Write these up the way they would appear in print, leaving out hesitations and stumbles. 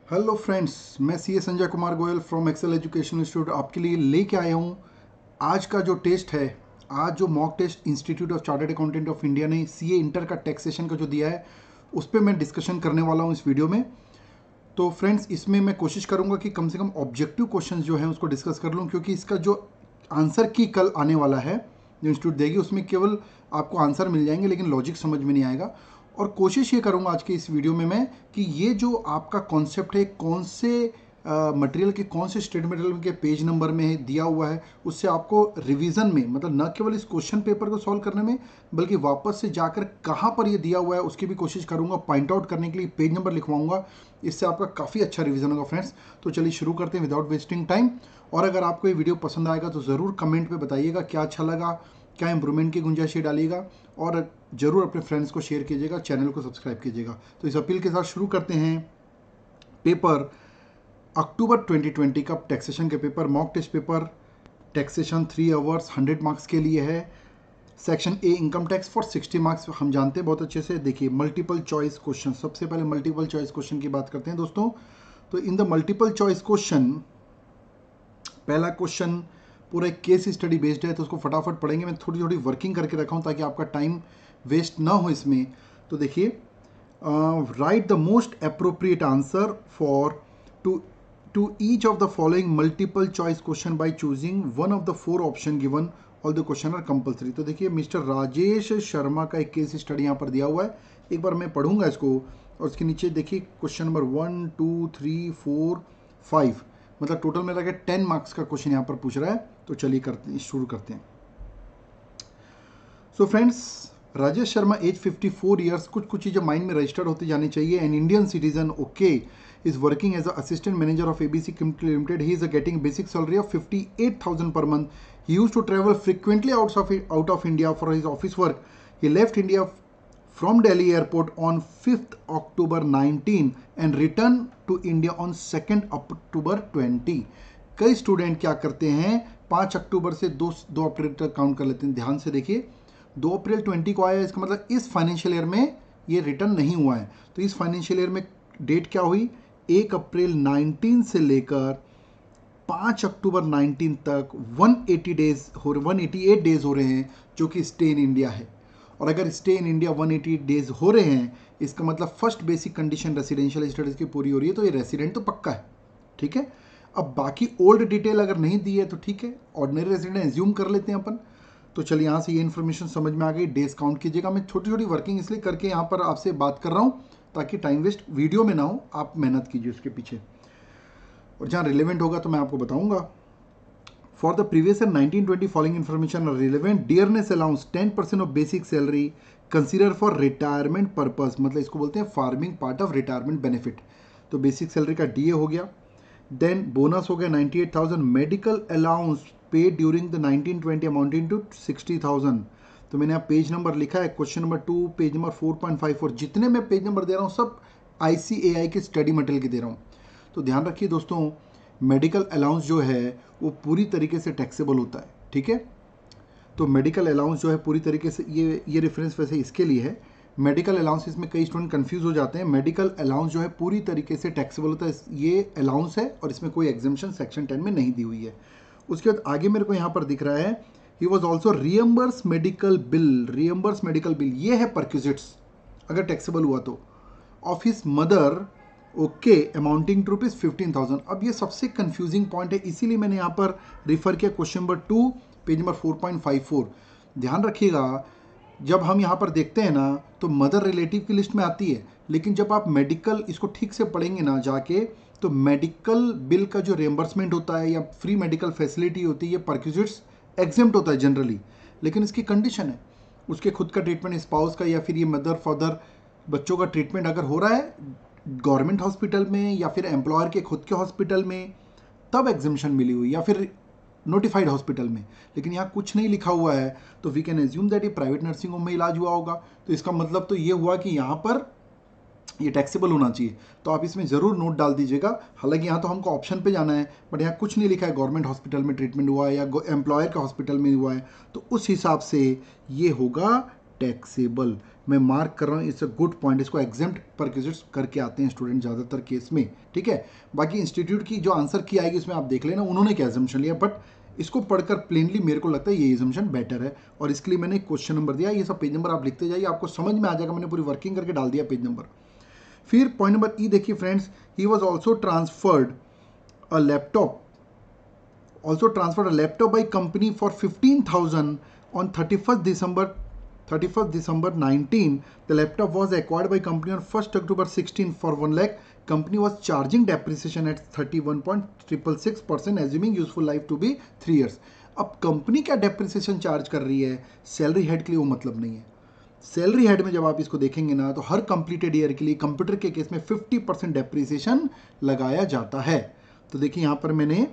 Hello friends, मैं CA Sanjay Kumar Goyal from Excel education institute आपके लिए लेके आया हूँ। आज का जो टेस्ट है, आज जो mock test institute of chartered accountant of India ने सीए इंटर का टैक्सेशन का जो दिया है, उस पर मैं डिस्कशन करने वाला हूँ इस वीडियो में। तो फ्रेंड्स, इसमें मैं कोशिश करूँगा कि कम से कम ऑब्जेक्टिव क्वेश्चन जो हैं उसको डिस्कस कर लूँ, क्योंकि इसका जो आंसर की कल आने वाला है जो इंस्टीट्यूट देगी, उसमें केवल आपको आंसर मिल जाएंगे लेकिन लॉजिक समझ में नहीं आएगा। और कोशिश ये करूंगा आज के इस वीडियो में मैं कि ये जो आपका कॉन्सेप्ट है, कौन से मटेरियल के कौन से स्टेट मटेरियल के पेज नंबर में दिया हुआ है, उससे आपको रिवीजन में, मतलब न केवल इस क्वेश्चन पेपर को सॉल्व करने में, बल्कि वापस से जाकर कहाँ पर ये दिया हुआ है उसकी भी कोशिश करूंगा पॉइंट आउट करने के लिए पेज नंबर लिखवाऊंगा। इससे आपका काफ़ी अच्छा रिवीजन होगा फ्रेंड्स। तो चलिए शुरू करते हैं विदाउट वेस्टिंग टाइम। और अगर आपको ये वीडियो पसंद आएगा तो ज़रूर कमेंट में बताइएगा क्या अच्छा लगा, क्या इंप्रूवमेंट की गुंजाइश डालिएगा, और ज़रूर अपने फ्रेंड्स को शेयर कीजिएगा, चैनल को सब्सक्राइब कीजिएगा। तो इस अपील के साथ शुरू करते हैं पेपर अक्टूबर 2020 का टैक्सेशन के paper, mock test paper taxation 3 hours 100 marks के लिए है। Section A income tax for 60 marks हम जानते हैं बहुत अच्छे से। देखिए मल्टीपल चॉइस क्वेश्चन, सबसे पहले मल्टीपल चॉइस क्वेश्चन की बात करते हैं दोस्तों। तो in the multiple choice question, पहला क्वेश्चन पूरा एक केस स्टडी बेस्ड है, तो उसको फटाफट पढ़ेंगे। मैं थोड़ी थोड़ी वर्किंग करके रखा हूँ ताकि आपका टाइम वेस्ट ना हो इसमें। तो देखिए, write the most appropriate answer for to each of the following multiple choice question by choosing one of the 4 option given, all the question are compulsory. तो देखिए मिस्टर राजेश शर्मा का एक केस स्टडी यहाँ पर दिया हुआ है, एक बार मैं पढ़ूंगा इसको। और उसके नीचे देखिए क्वेश्चन नंबर 1 2 3 4 5, मतलब टोटल में लगा 10 मार्क्स का क्वेश्चन यहाँ पर पूछ रहा है। तो चलिए शुरू करते हैं। So friends, Rajesh Sharma age 54 years, कुछ चीज़ें माइंड में रजिस्टर्ड होती जानी चाहिए। An Indian citizen, okay, is working as assistant manager of A B C limited. He is getting basic salary of 58,000 per month. He used to travel frequently out of India for his office work. He left India from Delhi airport on 5th October 19 and returned to India on 2nd October 20. कई student क्या करते हैं, 5 अक्टूबर से 2 अप्रैल तक count कर लेते हैं। ध्यान से देखिए, 2 अप्रैल 20 को आया, इसका मतलब इस फाइनेंशियल ईयर में ये रिटर्न नहीं हुआ है। तो इस फाइनेंशियल ईयर में डेट क्या हुई, 1 अप्रैल 19 से लेकर 5 अक्टूबर 19 तक 188 डेज हो रहे हैं, जो कि स्टे इन इंडिया है। और अगर स्टे इन इंडिया 188 डेज हो रहे हैं, इसका मतलब first basic condition residential status की पूरी हो रही है, तो ये रेसिडेंट तो पक्का है। ठीक है, अब बाकी ओल्ड डिटेल अगर नहीं दी है तो ठीक है, ऑर्डिनरी रेसिडेंट एज्यूम कर लेते हैं अपन। तो चलिए यहाँ से ये इन्फॉर्मेशन समझ में आ गई। डेज काउंट कीजिएगा। मैं छोटी छोटी वर्किंग इसलिए करके यहाँ पर आपसे बात कर रहा हूँ ताकि टाइम वेस्ट वीडियो में ना हो, आप मेहनत कीजिए उसके पीछे, और जहाँ रिलेवेंट होगा तो मैं आपको बताऊंगा। For the previous year 1920 following information are relevant. Dearness allowance 10% of basic salary consider for retirement purpose, मतलब इसको बोलते हैं forming part of retirement benefit. तो बेसिक सैलरी का डीए हो गया, देन बोनस हो गया 98,000, medical allowance paid during the 1920 amounting to 60,000। तो मैंने यहाँ पेज नंबर लिखा है, क्वेश्चन नंबर 2 पेज नंबर 4.54। जितने मैं पेज नंबर दे रहा हूँ सब ICAI के स्टडी मटेरियल के दे रहा हूँ। तो ध्यान रखिए दोस्तों, मेडिकल अलाउंस जो है वो पूरी तरीके से टैक्सेबल होता है। ठीक है, तो मेडिकल अलाउंस जो है पूरी तरीके से, ये रेफरेंस वैसे इसके लिए है। मेडिकल अलाउंस, इसमें कई स्टूडेंट कंफ्यूज हो जाते हैं। मेडिकल अलाउंस जो है पूरी तरीके से टैक्सेबल होता है, ये अलाउंस है और इसमें कोई एग्जेम्पशन सेक्शन 10 में नहीं दी हुई है। उसके बाद आगे मेरे को यहाँ पर दिख रहा है, he was also reimburse medical bill. Reimburse medical bill ये है परक्यूजिट्स, अगर टैक्सेबल हुआ तो, of his mother, okay, amounting to rupees 15,000। अब ये सबसे कंफ्यूजिंग पॉइंट है, इसीलिए मैंने यहाँ पर रिफर किया क्वेश्चन नंबर 2 पेज नंबर 4.54। ध्यान रखिएगा, जब हम यहाँ पर देखते हैं ना तो मदर रिलेटिव की लिस्ट में आती है, लेकिन जब आप मेडिकल इसको ठीक से पढ़ेंगे ना जाके, तो मेडिकल बिल का जो रियम्बर्समेंट होता है या फ्री मेडिकल फैसिलिटी होती है, ये परक्यूजिट्स एग्जेम्प्ट होता है जनरली। लेकिन इसकी कंडीशन है, उसके खुद का ट्रीटमेंट, स्पाउस का, या फिर ये मदर फादर बच्चों का ट्रीटमेंट अगर हो रहा है गवर्नमेंट हॉस्पिटल में या फिर एम्प्लॉयर के खुद के हॉस्पिटल में, तब एग्जेम्पशन मिली हुई, या फिर नोटिफाइड हॉस्पिटल में। लेकिन यहाँ कुछ नहीं लिखा हुआ है, तो वी कैन एज्यूम दैट ये प्राइवेट नर्सिंग होम में इलाज हुआ होगा। तो इसका मतलब तो ये हुआ कि यहाँ पर ये टैक्सेबल होना चाहिए। तो आप इसमें ज़रूर नोट डाल दीजिएगा। हालांकि यहाँ तो हमको ऑप्शन पे जाना है, बट यहाँ कुछ नहीं लिखा है गवर्नमेंट हॉस्पिटल में ट्रीटमेंट हुआ है या एम्प्लॉयर के हॉस्पिटल में हुआ है, तो उस हिसाब से ये होगा टैक्सेबल। मैं मार्क कर रहा हूँ, इट्स अ गुड पॉइंट, इसको एग्जेम्प्ट परक्विजिट्स करके आते हैं स्टूडेंट ज़्यादातर केस में, ठीक है। बाकी इंस्टीट्यूट की जो आंसर की आएगी उसमें आप देख लेना उन्होंने क्या एजम्पशन लिया, बट इसको पढ़कर प्लेनली मेरे को लगता है ये एजम्पशन बेटर है, और इसके लिए मैंने क्वेश्चन नंबर दिया। ये सब पेज नंबर आप लिखते जाइए, आपको समझ में आ जाएगा, मैंने पूरी वर्किंग करके डाल दिया पेज नंबर। फिर पॉइंट नंबर ई देखिए friends, he was also transferred a laptop by company for 15,000 on 31st December 19. The laptop was acquired by company on 1st October 16 for 1 lakh. Company was charging depreciation at 31.666%, assuming useful life to be 3 years. अब company क्या depreciation charge कर रही है, salary head के लिए वो मतलब नहीं है। सैलरी हेड में जब आप इसको देखेंगे ना, तो हर कंप्लीटेड ईयर के लिए कंप्यूटर के केस में 50% डेप्रिसिएशन लगाया जाता है। तो देखिए यहाँ पर मैंने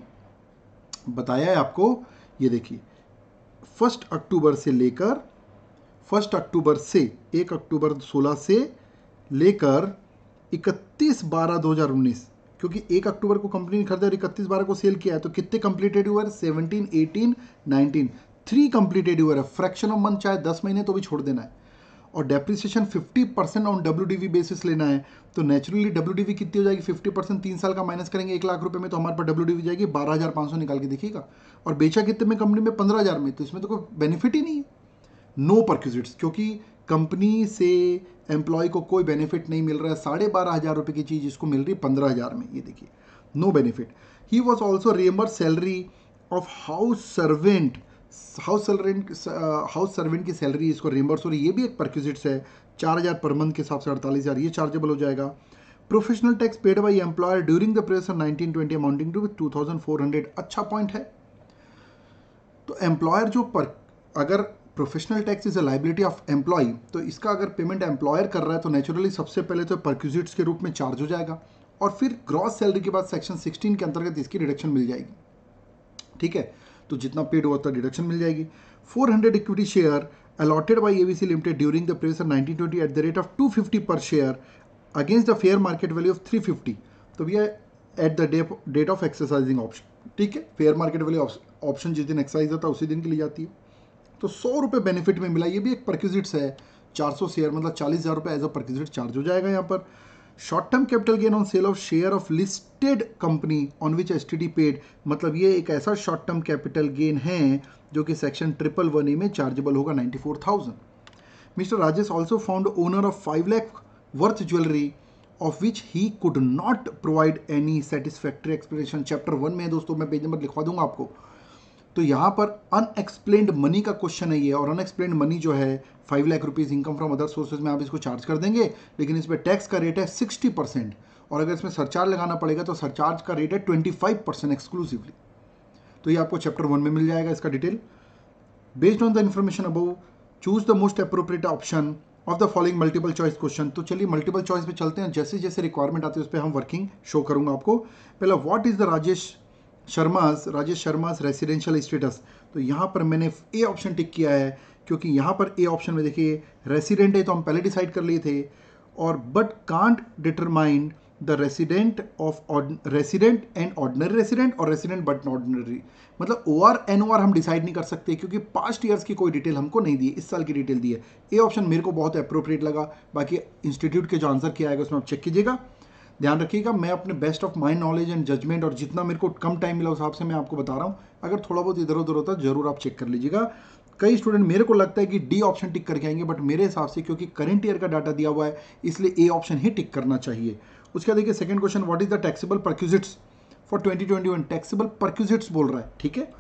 बताया है आपको, ये देखिए 1 अक्टूबर से लेकर 1 अक्टूबर से 1 अक्टूबर 16 से लेकर 31/12/2019, क्योंकि 1 अक्टूबर को कंपनी ने खरीदा और 31/12 को सेल किया है, तो कितने कंप्लीटेड ईयर, 17, 18, 19, 3 कंप्लीटेड ईयर है। फ्रैक्शन ऑफ मंथ चाहे 10 महीने तो भी छोड़ देना है, और डेप्रिसिएशन 50% ऑन WDV बेसिस लेना है, तो नेचुरली WDV कितनी हो जाएगी, 50% 3 साल का माइनस करेंगे 1 लाख रुपए में, तो हमारे पास WDV जाएगी 12,500, निकाल के देखिएगा। और बेचा कितने में कंपनी में, 15,000 में, तो इसमें तो कोई बेनिफिट ही नहीं है। नो परक्विजिट्स, क्योंकि कंपनी से एम्प्लॉय को कोई बेनिफिट नहीं मिल रहा है। 12,500 रुपये की चीज़ इसको मिल रही है 15,000 में, ये देखिए no benefit. He was also reimburse salary of house servant की सैलरी इसको रिएम्बर्स हो रही है, ये भी एक परक्विजिट्स है। 4,000 पर मंथ के हिसाब से 48,000 ये चार्जेबल हो जाएगा। Professional tax paid by employer during the period of 1920 amounting to 2,400, अच्छा पॉइंट है। तो एम्प्लॉयर जो अगर professional tax is a liability of employ, तो इसका अगर पेमेंट एम्प्लॉयर कर रहा है तो नेचुरली सबसे पहले तो परक्विजिट्स के रूप में चार्ज हो जाएगा, और फिर ग्रॉस सैलरी के बाद सेक्शन 16 के अंतर्गत इसकी डिडक्शन मिल जाएगी, ठीक है। तो जितना पेड हुआ उतना डिडक्शन मिल जाएगी। 400 equity share allotted by ABC limited during the period of 1920 at the rate of 250 per share against the fair market value of 350, तो भैया at the date of exercising option, ठीक है। फेयर मार्केट वैल्यू ऑप्शन जिस दिन exercise होता है उसी दिन की ली जाती है, तो 100 रुपये बेनिफिट में मिला, ये भी एक परक्विजिट्स है। 400 शेयर मतलब 40,000 रुपये एज अ परक्विजिट चार्ज हो जाएगा यहाँ पर। Short term capital gain on sale of share of listed company on which STD paid, मतलब ये एक ऐसा शॉर्ट टर्म कैपिटल गेन है जो कि सेक्शन 111A में चार्जेबल होगा 94,000। Mister Rajesh also found owner of 5 lakh worth jewellery of which he could not provide any satisfactory explanation. Chapter 1 में दोस्तों, मैं पेज नंबर लिखवा दूंगा आपको। तो यहाँ पर अनएक्सप्लेन्ड मनी का क्वेश्चन है ये, और अनएक्सप्लेन्ड मनी जो है 5 lakh rupees income from other sources में आप इसको चार्ज कर देंगे, लेकिन इस पर टैक्स का रेट है 60%, और अगर इसमें सरचार्ज लगाना पड़ेगा तो सरचार्ज का रेट है 25% एक्सक्लूसिवली। तो ये आपको चैप्टर 1 में मिल जाएगा इसका detail. Based on the information above choose the most appropriate option of the following multiple choice question. तो चलिए मल्टीपल चॉइस पे चलते हैं, जैसे जैसे रिक्वायरमेंट आती है उस पर हम वर्किंग शो करूंगा आपको। पहला, what is the Rajesh Sharma's residential status, तो यहाँ पर मैंने ए ऑप्शन टिक किया है, क्योंकि यहाँ पर ए ऑप्शन में देखिए रेसिडेंट है तो हम पहले डिसाइड कर लिए थे, और but can't determine the resident and ordinary resident और रेसिडेंट बट नॉट ऑर्डिनरी, मतलब OR NOR हम डिसाइड नहीं कर सकते क्योंकि पास्ट ईयर्स की कोई डिटेल हमको नहीं दी है, इस साल की डिटेल दी है। ए ऑप्शन मेरे को बहुत अप्रोप्रिएट लगा, बाकी इंस्टीट्यूट के जो आंसर किया आएगा उसमें आप चेक कीजिएगा। ध्यान रखिएगा, मैं अपने best of my knowledge and judgement और जितना मेरे को कम टाइम मिला उस हिसाब से मैं आपको बता रहा हूँ। अगर थोड़ा बहुत इधर उधर होता है जरूर आप चेक कर लीजिएगा। कई स्टूडेंट मेरे को लगता है कि डी ऑप्शन टिक करके आएंगे, बट मेरे हिसाब से क्योंकि करंट ईयर का डाटा दिया हुआ है इसलिए ए ऑप्शन ही टिक करना चाहिए। उसके बाद देखिए second question, what is the taxable perquisites for 2021, taxable perquisites बोल रहा है, ठीक है।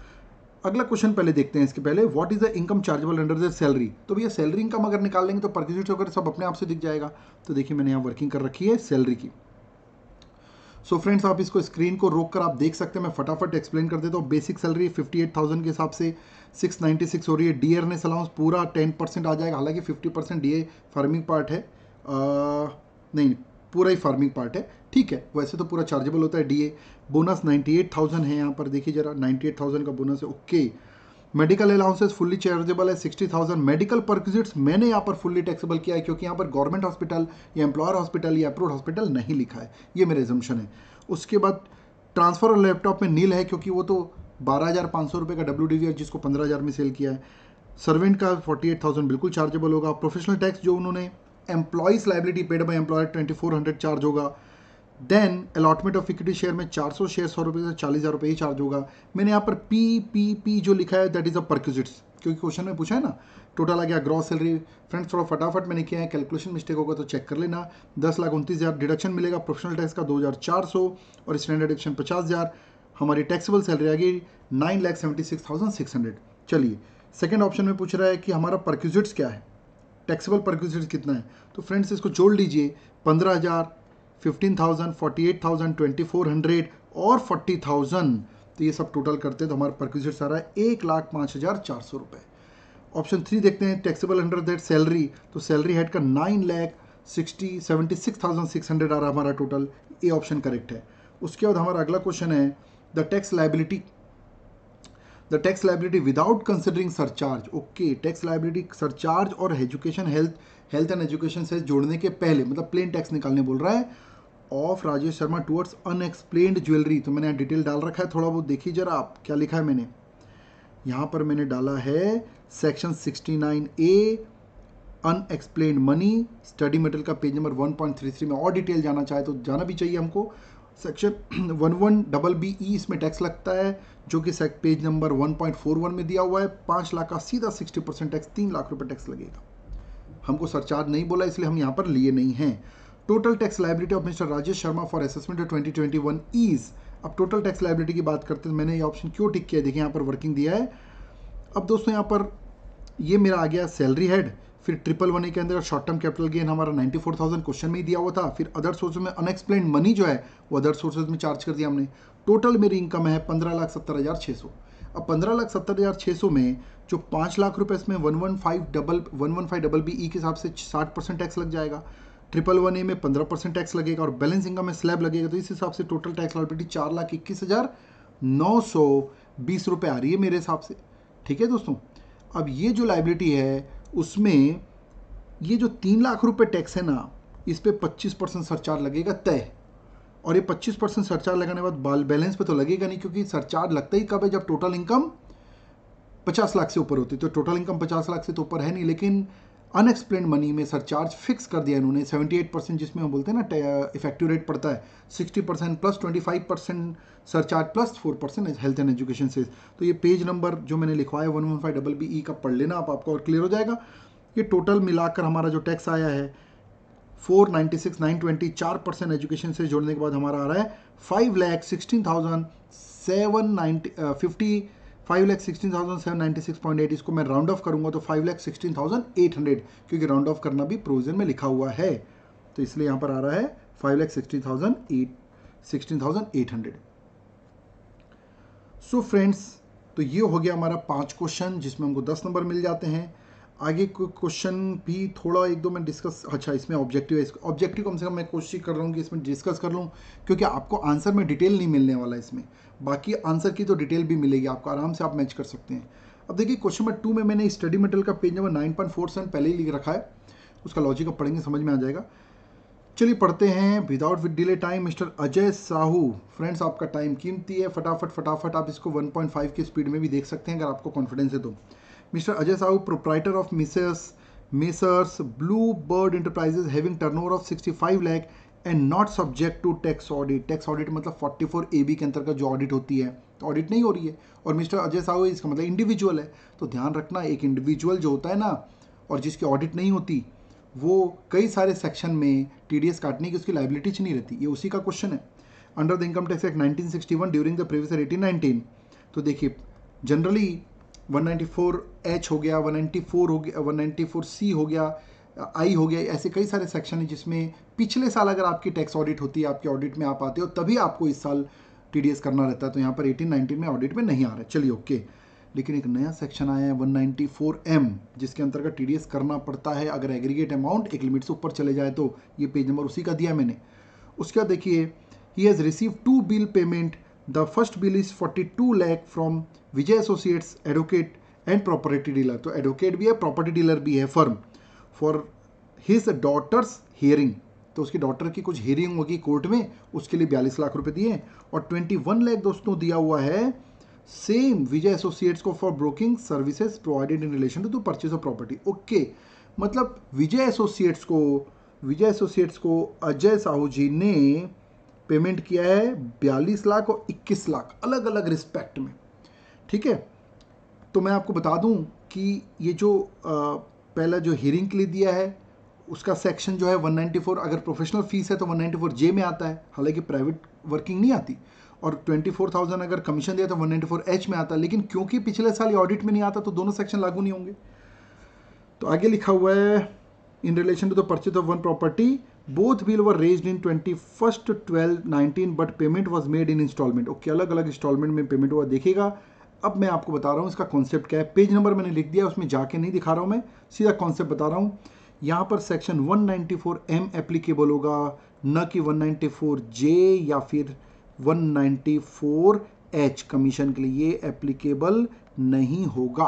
अगला क्वेश्चन पहले देखते हैं, इसके पहले what is the income chargeable under the salary, तो भैया सैलरी इनकम अगर निकाल लेंगे तो परक्विजिट्स वगैरह सब अपने आप से दिख जाएगा। तो देखिए मैंने यहाँ वर्किंग कर रखी है सैलरी की। सो फ्रेंड्स, आप इसको स्क्रीन को रोक कर आप देख सकते हैं, मैं फटाफट एक्सप्लेन कर देता हूँ। बेसिक सैलरी 58,000 के हिसाब से 696 हो रही है। डी अर्नेस अलाउंस पूरा 10% आ जाएगा, हालांकि 50% DA फार्मिंग पार्ट है, नहीं पूरा ही फार्मिंग पार्ट है, ठीक है। वैसे तो पूरा चार्जेबल होता है DA। बोनस 98,000 है, यहाँ पर देखिए जरा 98,000 का बोनस है, okay. Medical allowances fully chargeable है 60,000। मेडिकल परक्विजिट्स मैंने यहाँ पर फुल्ली टैक्सेबल किया है क्योंकि यहाँ पर गवर्नमेंट हॉस्पिटल या एम्प्लॉयर हॉस्पिटल या अप्रूव्ड हॉस्पिटल नहीं लिखा है, ये मेरा एजम्पशन है। उसके बाद ट्रांसफर और लैपटॉप में नील है क्योंकि वो तो 12,500 रुपये का WDV है जिसको 15,000 में सेल किया है। सर्वेंट का 48,000 बिल्कुल चार्जेबल होगा। प्रोफेशनल टैक्स जो उन्होंने employees liability paid by employer 2400 charge होगा। Then allotment of equity share में 400 शेयर 100 रुपये से 40,000 रुपये ही चार्ज होगा। मैंने यहाँ पर पी जो लिखा है दैट इज अ परक्यूजिट्स, क्योंकि क्वेश्चन में पूछा है ना। टोटल आ गया ग्रॉस सैलरी। फ्रेंड्स थोड़ा फटाफट मैंने किया है, कैलकुलेशन मिस्टेक होगा तो चेक कर लेना। 10,29,000 डिडक्शन मिलेगा प्रोफेशनल टैक्स का 2,400 और स्टैंडर्ड डिडक्शन 50,000। हमारी टैक्सेबल सैलरी आ गई 9,76,600। चलिए सेकेंड ऑप्शन में पूछ रहा है कि हमारा परक्यूजिट्स क्या है, टैक्सेबल परक्यूजिट्स कितना है। तो फ्रेंड्स इसको जोड़ लीजिए, 15,000, 15,000, 48,000, 2,400 और 40,000। तो ये सब टोटल करते हैं तो हमारा परक्यूजिट्स आ रहा है 1,05,400 रुपये। ऑप्शन 3 देखते हैं, टैक्सेबल अंडर दैट सैलरी। तो सैलरी हेड का 9,76,600 आ रहा है हमारा टोटल। ए ऑप्शन करेक्ट है। उसके बाद हमारा अगला क्वेश्चन है the tax liability without considering surcharge. Okay, tax liability surcharge और एजुकेशन हेल्थ एंड एजुकेशन से जोड़ने के पहले, मतलब प्लेन टैक्स निकालने बोल रहा है, of Rajesh Sharma towards unexplained jewellery. तो मैंने डिटेल डाल रखा है, थोड़ा बहुत देखिए जरा आप क्या लिखा है मैंने। यहाँ पर मैंने डाला है section 69A unexplained money, study material का पेज नंबर 1.33 में और डिटेल जाना चाहे तो जाना भी चाहिए हमको। सेक्शन 11BBE इसमें टैक्स लगता है, जो कि पेज नंबर 1.41 में दिया हुआ है। 5 लाख का सीधा 60% टैक्स, 3 लाख रुपए टैक्स लगेगा। हमको सरचार्ज नहीं बोला इसलिए हम यहाँ पर लिए नहीं हैं। Total tax liability of mister Rajesh Sharma for assessment 2021 is. अब टोटल टैक्स लाइबिलिटी की बात करते हैं, मैंने ये ऑप्शन क्यों टिक किया, देखिए यहाँ पर वर्किंग दिया है। अब दोस्तों यहाँ पर ये मेरा आ गया सैलरी हेड, फिर 111A के अंदर शॉर्ट टर्म कैपिटल गेन हमारा 94,000 क्वेश्चन में ही दिया हुआ था। फिर अदर सोर्सेज में अनएक्सप्लेन्ड मनी जो है वो अदर सोर्सेज में चार्ज कर दिया हमने। टोटल मेरी इनकम है 15,70,600। अब 15,70,600 में जो 5 लाख रुपए इसमें 115BE के हिसाब से 60% टैक्स लग जाएगा। 111A में 15% टैक्स लगेगा और बैलेंस इनकम में स्लैब लगेगा। तो इस हिसाब से टोटल टैक्स लायबिलिटी 4,21,920 रुपये आ रही है मेरे हिसाब से। ठीक है दोस्तों, अब ये जो लायबिलिटी है उसमें ये जो 3 लाख रुपए टैक्स है ना, इस पे 25% सरचार्ज लगेगा तय। और ये 25% सरचार्ज लगाने के बाद बैलेंस पे तो लगेगा नहीं, क्योंकि सरचार्ज लगता ही कब है, जब टोटल इनकम 50 लाख से ऊपर होती है। तो टोटल इनकम 50 लाख से तो ऊपर है नहीं, लेकिन अनएक्सप्लेन्ड मनी में सरचार्ज फिक्स कर दिया इन्होंने 78%, जिसमें हम बोलते हैं ना इफेक्टिव रेट पड़ता है 60% plus 25% surcharge plus 4% health and education से। तो ये पेज नंबर जो मैंने लिखवाया 115BBE का पढ़ लेना आप, आपको और क्लियर हो जाएगा। ये टोटल मिलाकर हमारा जो टैक्स आया है 496,920, 4% एजुकेशन से जोड़ने के बाद हमारा आ रहा है 5,16,796.8। इसको मैं राउंड ऑफ करूंगा तो 5,16,800, क्योंकि राउंड ऑफ करना भी प्रोविजन में लिखा हुआ है, तो इसलिए यहां पर आ रहा है 5,16,800। सो फ्रेंड्स, तो ये हो गया हमारा 5 क्वेश्चन जिसमें हमको 10 नंबर मिल जाते हैं। आगे क्वेश्चन भी थोड़ा एक दो मैं डिस्कस, अच्छा इसमें ऑब्जेक्टिव है, ऑब्जेक्टिव कम से कम मैं कोशिश कर रहा हूँ कि इसमें डिस्कस कर लूँ, क्योंकि आपको आंसर में डिटेल नहीं मिलने वाला है इसमें, बाकी आंसर की तो डिटेल भी मिलेगी आपको, आराम से आप मैच कर सकते हैं। अब देखिए क्वेश्चन नंबर 2 में मैंने स्टडी मटेरियल का पेज नंबर 9.47 पहले ही लिख रखा है, उसका लॉजिक अब पढ़ेंगे समझ में आ जाएगा। चलिए पढ़ते हैं without delay time. Mister Ajay Sahu, friends आपका टाइम कीमती है, फटाफट आप इसको 1.5 की स्पीड में भी देख सकते हैं अगर आपको कॉन्फिडेंस है तो। Mister Ajay Sahu, proprietor of messrs blue bird enterprises having turnover of 65 lakh and not subject to tax audit. Tax audit मतलब 44AB के अंतर्गत जो ऑडिट होती है तो ऑडिट नहीं हो रही है, और मिस्टर अजय साहू इसका मतलब इंडिविजुअल है। तो ध्यान रखना, एक इंडिविजुअल जो होता है ना और जिसकी ऑडिट नहीं होती, वो कई सारे सेक्शन में TDS काटने की उसकी लाइबिलिटी नहीं रहती, ये उसी का क्वेश्चन है। Under the income tax act 1961 during the previous year 18-19, तो देखिए जनरली 194H हो गया, 194 हो गया, 194C हो गया, I हो गया, ऐसे कई सारे सेक्शन हैं जिसमें पिछले साल अगर आपकी टैक्स ऑडिट होती है, आपके ऑडिट में आप आते हो, तभी आपको इस साल TDS करना रहता है। तो यहाँ पर 18-19 में ऑडिट में नहीं आ रहा है, चलिए ओके। लेकिन एक नया सेक्शन आया है 194M, जिसके अंतर्गत TDS करना पड़ता है अगर एग्रीगेट अमाउंट एक लिमिट से ऊपर चले जाए तो। ये पेज नंबर उसी का दिया है मैंने। उसके बाद देखिए, he has receive 2 bill payment. The first bill is 42 lakh from Vijay associates advocate and property dealer. तो एडवोकेट भी है, प्रॉपर्टी डीलर भी है firm, for his daughter's hearing. तो उसकी डॉटर की कुछ हियरिंग होगी कोर्ट में, उसके लिए 42 लाख रुपए दिए। और 21 लाख दोस्तों दिया हुआ है सेम विजय एसोसिएट्स को for broking services provided in relation to the purchase of property. Okay, मतलब विजय एसोसिएट्स को अजय साहू जी ने पेमेंट किया है 42 लाख और 21 लाख अलग अलग रिस्पेक्ट में। ठीक है, तो मैं आपको बता दूं कि ये जो पहला जो हियरिंग के लिए दिया है उसका सेक्शन जो है 194, अगर प्रोफेशनल फीस है तो 194J में आता है, हालांकि प्राइवेट वर्किंग नहीं आती, और 24,000 अगर कमीशन दिया तो 194H में आता है, लेकिन क्योंकि पिछले साल ये ऑडिट में नहीं आता तो दोनों सेक्शन लागू नहीं होंगे। तो आगे लिखा हुआ है in relation to the purchase of one property both bill were raised in 21/12/19 but payment was made in instalment. Okay, अलग अलग इंस्टॉलमेंट में पेमेंट हुआ देखिएगा। अब मैं आपको बता रहा हूँ इसका कॉन्सेप्ट क्या है। पेज नंबर मैंने लिख दिया, उसमें जाके नहीं दिखा रहा हूँ, मैं सीधा कॉन्सेप्ट बता रहा हूँ। यहाँ पर सेक्शन 194M एप्लीकेबल होगा, न कि 194J या फिर 194H कमीशन के लिए ये एप्लीकेबल नहीं होगा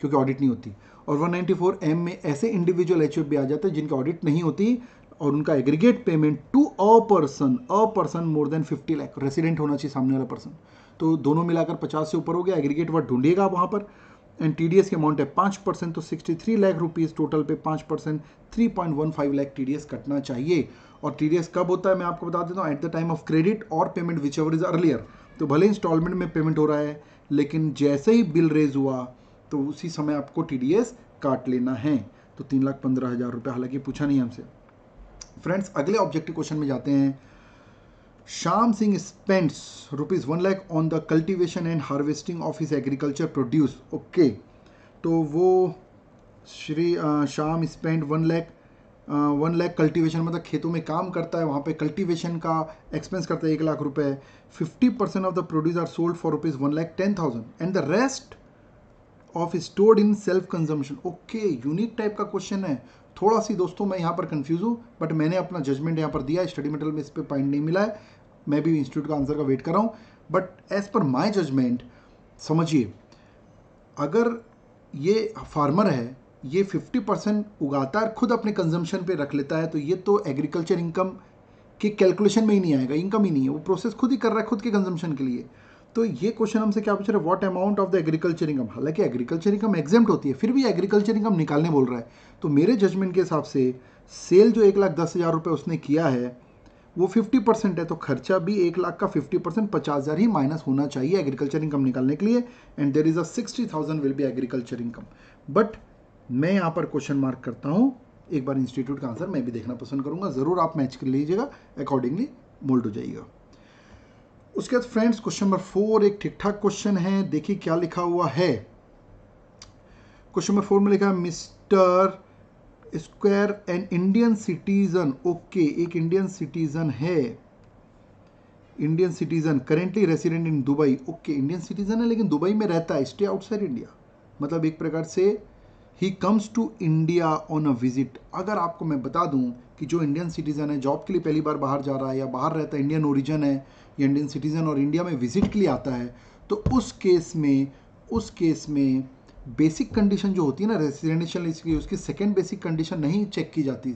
क्योंकि ऑडिट नहीं होती। और 194M में ऐसे इंडिविजुअल एचओएफ भी आ जाते हैं जिनकी ऑडिट नहीं होती और उनका aggregate payment to a person more than 50 lakh, resident होना चाहिए सामने वाला पर्सन, तो दोनों मिलाकर 50 से ऊपर हो गया, एग्रीगेट वर्ड ढूंढिएगा आप वहाँ पर। एंड टीडीएस की अमाउंट है 5%, तो 63 लाख रुपीज़ टोटल पे 5% 3.15 लाख टीडीएस कटना चाहिए। और टीडीएस कब होता है मैं आपको बता देता हूँ, at the time of credit और payment which ever is earlier. तो भले इंस्टॉलमेंट में पेमेंट हो रहा है, लेकिन जैसे ही बिल रेज हुआ तो उसी समय आपको टीडीएस काट लेना है। तो 3,15,000 रुपये, हालांकि पूछा नहीं हमसे। फ्रेंड्स, अगले ऑब्जेक्टिव क्वेश्चन में जाते हैं। Shyam Singh spends ₹1 lakh on the cultivation and harvesting of his agriculture produce. Okay, तो वो श्री श्याम स्पेंड 1 लाख कल्टिवेशन, मतलब खेतों में काम करता है, वहाँ पे कल्टिवेशन का एक्सपेंस करता है 1 लाख रुपए। 50% of the produce are sold for ₹1,10,000 and the rest of stored in self consumption. Okay, unique type का क्वेश्चन है। थोड़ा सी दोस्तों मैं यहाँ पर कंफ्यूज हूँ, बट मैंने अपना जजमेंट यहाँ पर दिया है। स्टडी मटेरियल में इस पर पॉइंट नहीं मिला है, मैं भी इंस्टीट्यूट का आंसर का वेट कर रहा हूँ, but as per my judgement समझिए, अगर ये फार्मर है, ये 50% उगाता है, खुद अपने कंजम्पशन पे रख लेता है, तो ये तो एग्रीकल्चर इनकम की कैलकुलेशन में ही नहीं आएगा, इनकम ही नहीं है, वो प्रोसेस खुद ही कर रहा है खुद के कंजम्पशन के लिए। तो ये क्वेश्चन हमसे क्या पूछ रहा है, what amount of the agriculture income. हालांकि एग्रीकल्चर इनकम एग्जेम्प्ट होती है, फिर भी एग्रीकल्चर इनकम निकालने बोल रहा है। तो मेरे जजमेंट के हिसाब से सेल जो 1,10,000 रुपये उसने किया है वो 50% है, तो खर्चा भी 1 लाख का 50% 50,000 ही माइनस होना चाहिए एग्रीकल्चर इनकम निकालने के लिए। And there is a 60,000 will be agriculture income. But मैं यहाँ पर क्वेश्चन मार्क करता हूँ, एक बार इंस्टीट्यूट का आंसर मैं भी देखना पसंद करूँगा, ज़रूर आप मैच कर लीजिएगा, अकॉर्डिंगली मोल्ड हो जाइएगा। उसके बाद फ्रेंड्स क्वेश्चन नंबर 4 एक ठीक ठाक क्वेश्चन है, देखिए क्या लिखा हुआ है। क्वेश्चन नंबर 4 में लिखा है mister square N Indian citizen. Okay, एक इंडियन सिटीजन है, Indian citizen currently resident in Dubai. Okay, Indian citizen है लेकिन दुबई में रहता है, स्टे आउटसाइड इंडिया, मतलब एक प्रकार से he comes to India on a visit. अगर आपको मैं बता दूं कि जो इंडियन सिटीजन है जॉब के लिए पहली बार बाहर जा रहा है या बाहर रहता है, इंडियन ओरिजिन है या इंडियन सिटीजन और इंडिया में विजिट के लिए आता है, तो उस केस में बेसिक कंडीशन जो होती है ना रेसिडेंशियल इसकी, उसकी सेकेंड बेसिक कंडीशन नहीं चेक की जाती।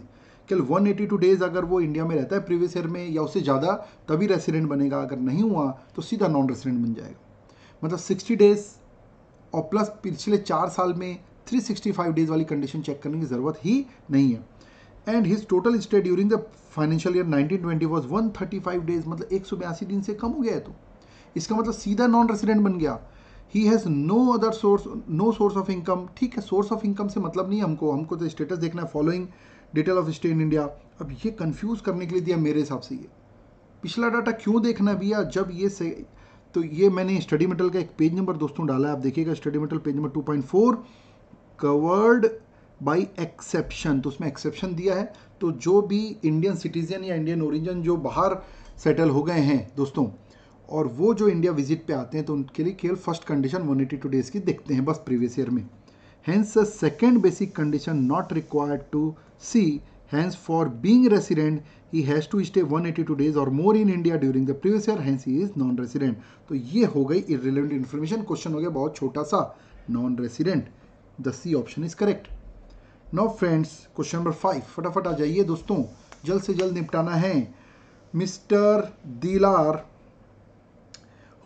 केवल 182 डेज अगर वो इंडिया में रहता है प्रीवियस ईयर में या उससे ज़्यादा तभी रेसिडेंट बनेगा, अगर नहीं हुआ तो सीधा नॉन रेसिडेंट बन जाएगा। मतलब 60 डेज और प्लस पिछले 4 साल में 365 डेज वाली कंडीशन चेक करने की ज़रूरत ही नहीं है। And his total stay during the financial year 1920 was 135 days, मतलब 182 दिन से कम हो गया है, तो इसका मतलब सीधा नॉन रेसिडेंट बन गया। He has no other source, no source of income. ठीक है, सोर्स ऑफ इनकम से मतलब नहीं हमको तो स्टेटस देखना है, following detail of stay in India. अब ये कंफ्यूज करने के लिए दिया मेरे हिसाब से, ये पिछला डाटा क्यों देखना भैया, जब ये से तो ये मैंने स्टडी मटेरियल का एक पेज नंबर दोस्तों डाला है, आप देखिएगा study material page number 2.4 covered by exception, तो उसमें एक्सेप्शन दिया है। तो जो भी इंडियन सिटीजन या इंडियन ओरिजिन जो बाहर सेटल हो गए हैं दोस्तों, और वो जो इंडिया विजिट पे आते हैं, तो उनके लिए केवल फर्स्ट कंडीशन 182 डेज की देखते हैं बस प्रीवियस ईयर में। Hence second basic condition not required to see, hence for being resident he has to stay 182 days और more in India during the previous year, hence he is non resident. तो ये हो गई irrelevant information, question हो गया बहुत छोटा सा, non resident. The C option is correct. Now friends question number 5, फटाफट आ जाइए दोस्तों, जल्द से जल्द निपटाना है। Mister Dilar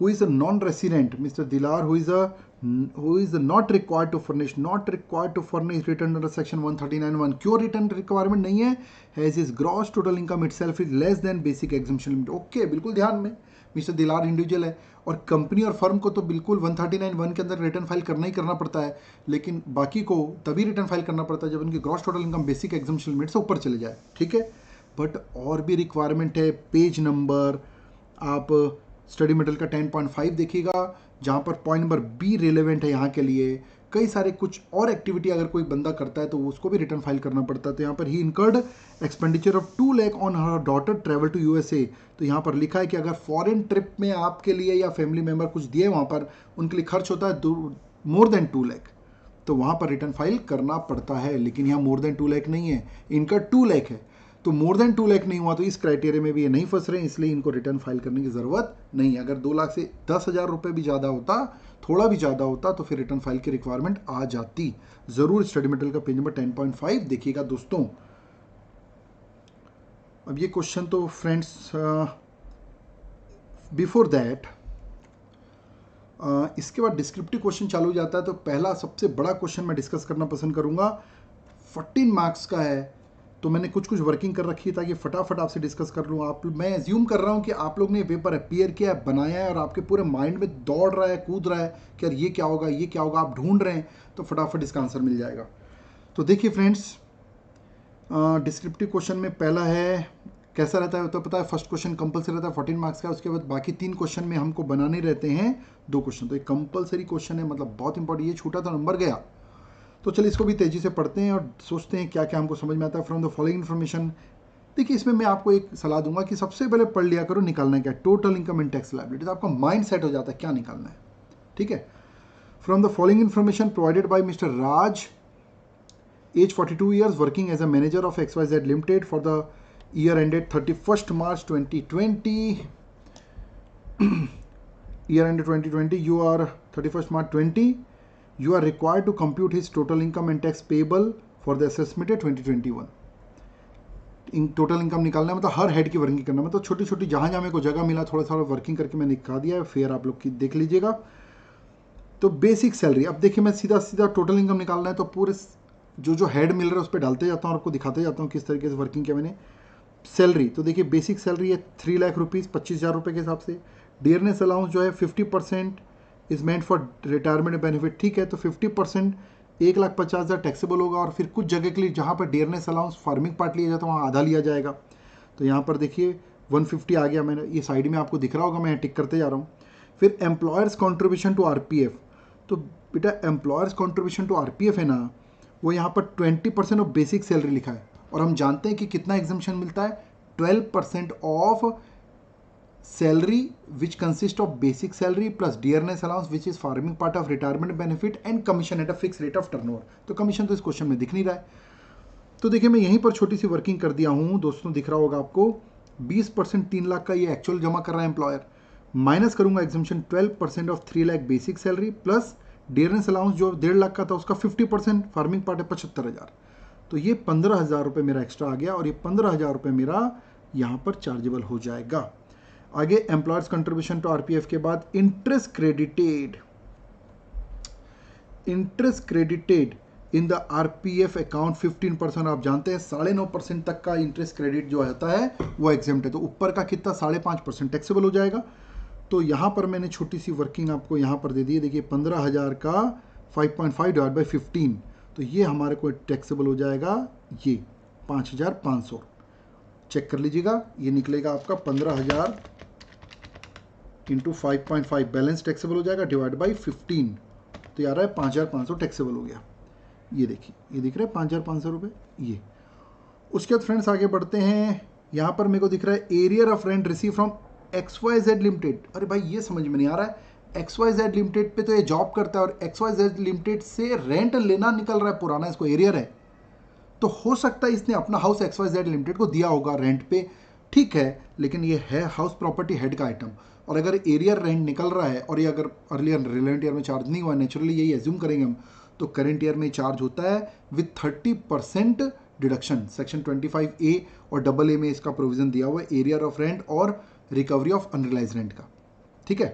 who is a non-resident, Mr. Dilar, who is not required to furnish return under section 139(1). क्यों रिटर्न रिक्वायरमेंट नहीं है? Has his gross total income itself is less than basic exemption limit. Okay, बिल्कुल ध्यान में, mister दिलार individual है और company और firm को तो बिल्कुल 139(1) के अंदर रिटर्न फाइल करना ही करना पड़ता है, लेकिन बाकी को तभी रिटर्न फाइल करना पड़ता है जब उनकी gross total income basic exemption limit से ऊपर चले जाए, ठीक है। बट और भी रिक्वायरमेंट है, पेज नंबर आप स्टडी मटेरियल का 10.5 देखिएगा, जहाँ पर पॉइंट नंबर बी रिलेवेंट है यहाँ के लिए। कई सारे कुछ और एक्टिविटी अगर कोई बंदा करता है तो उसको भी रिटर्न फाइल करना पड़ता है। तो यहाँ पर he incurred expenditure of 2 lakh on her daughter travel to USA. तो यहाँ पर लिखा है कि अगर फॉरेन ट्रिप में आपके लिए या फैमिली मेम्बर कुछ दिए वहाँ पर उनके लिए खर्च होता है मोर देन 2 लाख, तो वहाँ पर रिटर्न फाइल करना पड़ता है। लेकिन यहाँ मोर देन 2 लाख नहीं है, इनका 2 लाख है, तो मोर देन 2 लाख नहीं हुआ तो इस क्राइटेरिया में भी ये नहीं फंस रहे हैं, इसलिए इनको रिटर्न फाइल करने की ज़रूरत नहीं है। अगर 2 लाख से 10,000 रुपये भी ज़्यादा होता, थोड़ा भी ज़्यादा होता, तो फिर रिटर्न फाइल की रिक्वायरमेंट आ जाती। ज़रूर स्टडी मटेरियल का पेज नंबर 10.5 देखिएगा दोस्तों। अब ये क्वेश्चन तो फ्रेंड्स बिफोर दैट इसके बाद डिस्क्रिप्टिव क्वेश्चन चालू हो जाता है। तो पहला सबसे बड़ा क्वेश्चन मैं डिस्कस करना पसंद करूंगा, 14 मार्क्स का है, तो मैंने कुछ वर्किंग कर रखी है ताकि फटाफट आपसे डिस्कस कर लूँ। मैं एज्यूम कर रहा हूँ कि आप लोग ने पेपर अपियर किया है, बनाया है और आपके पूरे माइंड में दौड़ रहा है, कूद रहा है कि यार ये क्या होगा, ये क्या होगा, आप ढूंढ रहे हैं, तो फटाफट इसका आंसर मिल जाएगा। तो देखिए फ्रेंड्स, डिस्क्रिप्टिव क्वेश्चन में पहला है, कैसा रहता है तो पता है, फर्स्ट क्वेश्चन कंपलसरी रहता है 14 मार्क्स का, उसके बाद बाकी 3 क्वेश्चन में हमको बनाने रहते हैं 2 क्वेश्चन। तो एक कंपलसरी क्वेश्चन है, मतलब बहुत इंपॉर्टेंट, ये छूटा तो नंबर गया। तो चलिए इसको भी तेज़ी से पढ़ते हैं और सोचते हैं क्या क्या हमको समझ में आता है। फ्रॉम द फॉलोइंग इन्फॉर्मेशन, देखिए इसमें मैं आपको एक सलाह दूंगा कि सबसे पहले पढ़ लिया करो निकालना क्या, total income and tax liability, तो आपका माइंड सेट हो जाता है क्या निकालना है, ठीक है। From the following information provided by mister Raj, age 42 years, working as a manager of XYZ limited for the year ended 31st March 2020, year ended 2020, you are 31st March 20, you are required to compute his total income and tax payable for the assessment 2021। Total income निकालना है, मतलब हर head की working करना, मतलब छोटी छोटी जहाँ जहाँ मेरे को जगह मिला थोड़ा थोड़ा वर्किंग करके मैंने दिखा दिया है, फिर आप लोग की देख लीजिएगा। तो बेसिक सैलरी, अब देखिए मैं सीधा सीधा टोटल इनकम निकालना है तो पूरे जो हेड मिल रहा है उस पर डालते जाता हूँ और आपको दिखाते जाता हूँ किस तरीके से वर्किंग किया मैंने। सैलरी, तो देखिए बेसिक सैलरी है 3 लाख रुपीज़ 25,000 रुपये के हिसाब से। डियरनेस अलाउंस जो है 50% is meant for retirement benefit, ठीक है, तो 50% 1,50,000 टैक्सेबल होगा। और फिर कुछ जगह के लिए जहाँ पर डियरनेस अलाउंस फार्मिंग पार्ट लिया जाता है वहाँ आधा लिया जाएगा। तो यहाँ पर देखिए 150 आ गया, मैंने ये साइड में आपको दिख रहा होगा, मैं टिक करते जा रहा हूँ। फिर एम्प्लॉयर्स कॉन्ट्रीब्यूशन टू RPF, तो बेटा एम्प्लॉयर्स कॉन्ट्रीब्यूशन टू RPF है ना, वो यहाँ पर 20% ऑफ बेसिक सैलरी लिखा है और हम जानते हैं कि कितना एग्जम्पशन मिलता है, 12% of salary which consist of basic salary plus dearness allowance which is farming part of retirement benefit and commission at a fix rate of turnover. तो कमीशन तो इस क्वेश्चन में दिख नहीं रहा है, तो देखिए मैं यहीं पर छोटी सी वर्किंग कर दिया हूँ दोस्तों, दिख रहा होगा आपको 20% 3 लाख का ये एक्चुअल जमा कर रहा है एम्प्लॉयर, माइनस करूंगा exemption 12% of 3 lakh basic salary plus dearness allowance जो 1.5 लाख का था उसका 50% फार्मिंग पार्ट है 75,000, तो ये 15,000 रुपये मेरा एक्स्ट्रा आ गया और ये 15,000 रुपये मेरा यहाँ पर चार्जेबल हो जाएगा। आगे एम्प्लॉयर्स कंट्रीब्यूशन टू RPF के बाद interest credited in the RPF account 15%, आप जानते हैं 9.5% तक का इंटरेस्ट क्रेडिट जो होता है वो एग्जेम्प्ट है, तो ऊपर का कितना 5.5% टैक्सेबल हो जाएगा। तो यहाँ पर मैंने छोटी सी वर्किंग आपको यहाँ पर दे दी है, देखिए 15,000 का 5.5 डिवाइड बाई 15, तो ये हमारे को टैक्सेबल हो जाएगा ये 5,500, चेक कर लीजिएगा, ये निकलेगा आपका 15,000 इंटू 5.5 बैलेंस टैक्सेबल हो जाएगा डिवाइड बाई 15, तो ये आ रहा है 5,500 टैक्सेबल हो गया। ये देखिए, ये दिख रहा है 5,500 रुपये ये। उसके बाद फ्रेंड्स आगे बढ़ते हैं, यहाँ पर मेरे को दिख रहा है arrear of rent receive from XYZ limited. अरे भाई ये समझ में नहीं आ रहा है, XYZ लिमिटेड पे तो ये जॉब करता है और XYZ लिमिटेड से रेंट लेना निकल रहा है पुराना, इसको एरियर है, तो हो सकता है इसने अपना हाउस XYZ लिमिटेड को दिया होगा रेंट पे, ठीक है, लेकिन ये है हाउस प्रॉपर्टी हेड का आइटम, और अगर एरियर रेंट निकल रहा है और ये अगर अर्लियर रिलेवेंट ईयर में चार्ज नहीं हुआ, नेचुरली यही एज्यूम करेंगे हम, तो करेंट ईयर में चार्ज होता है विथ 30% डिडक्शन। सेक्शन 25A और AA में इसका प्रोविजन दिया हुआ है एरियर ऑफ रेंट और रिकवरी ऑफ अनरियलाइज रेंट का, ठीक है।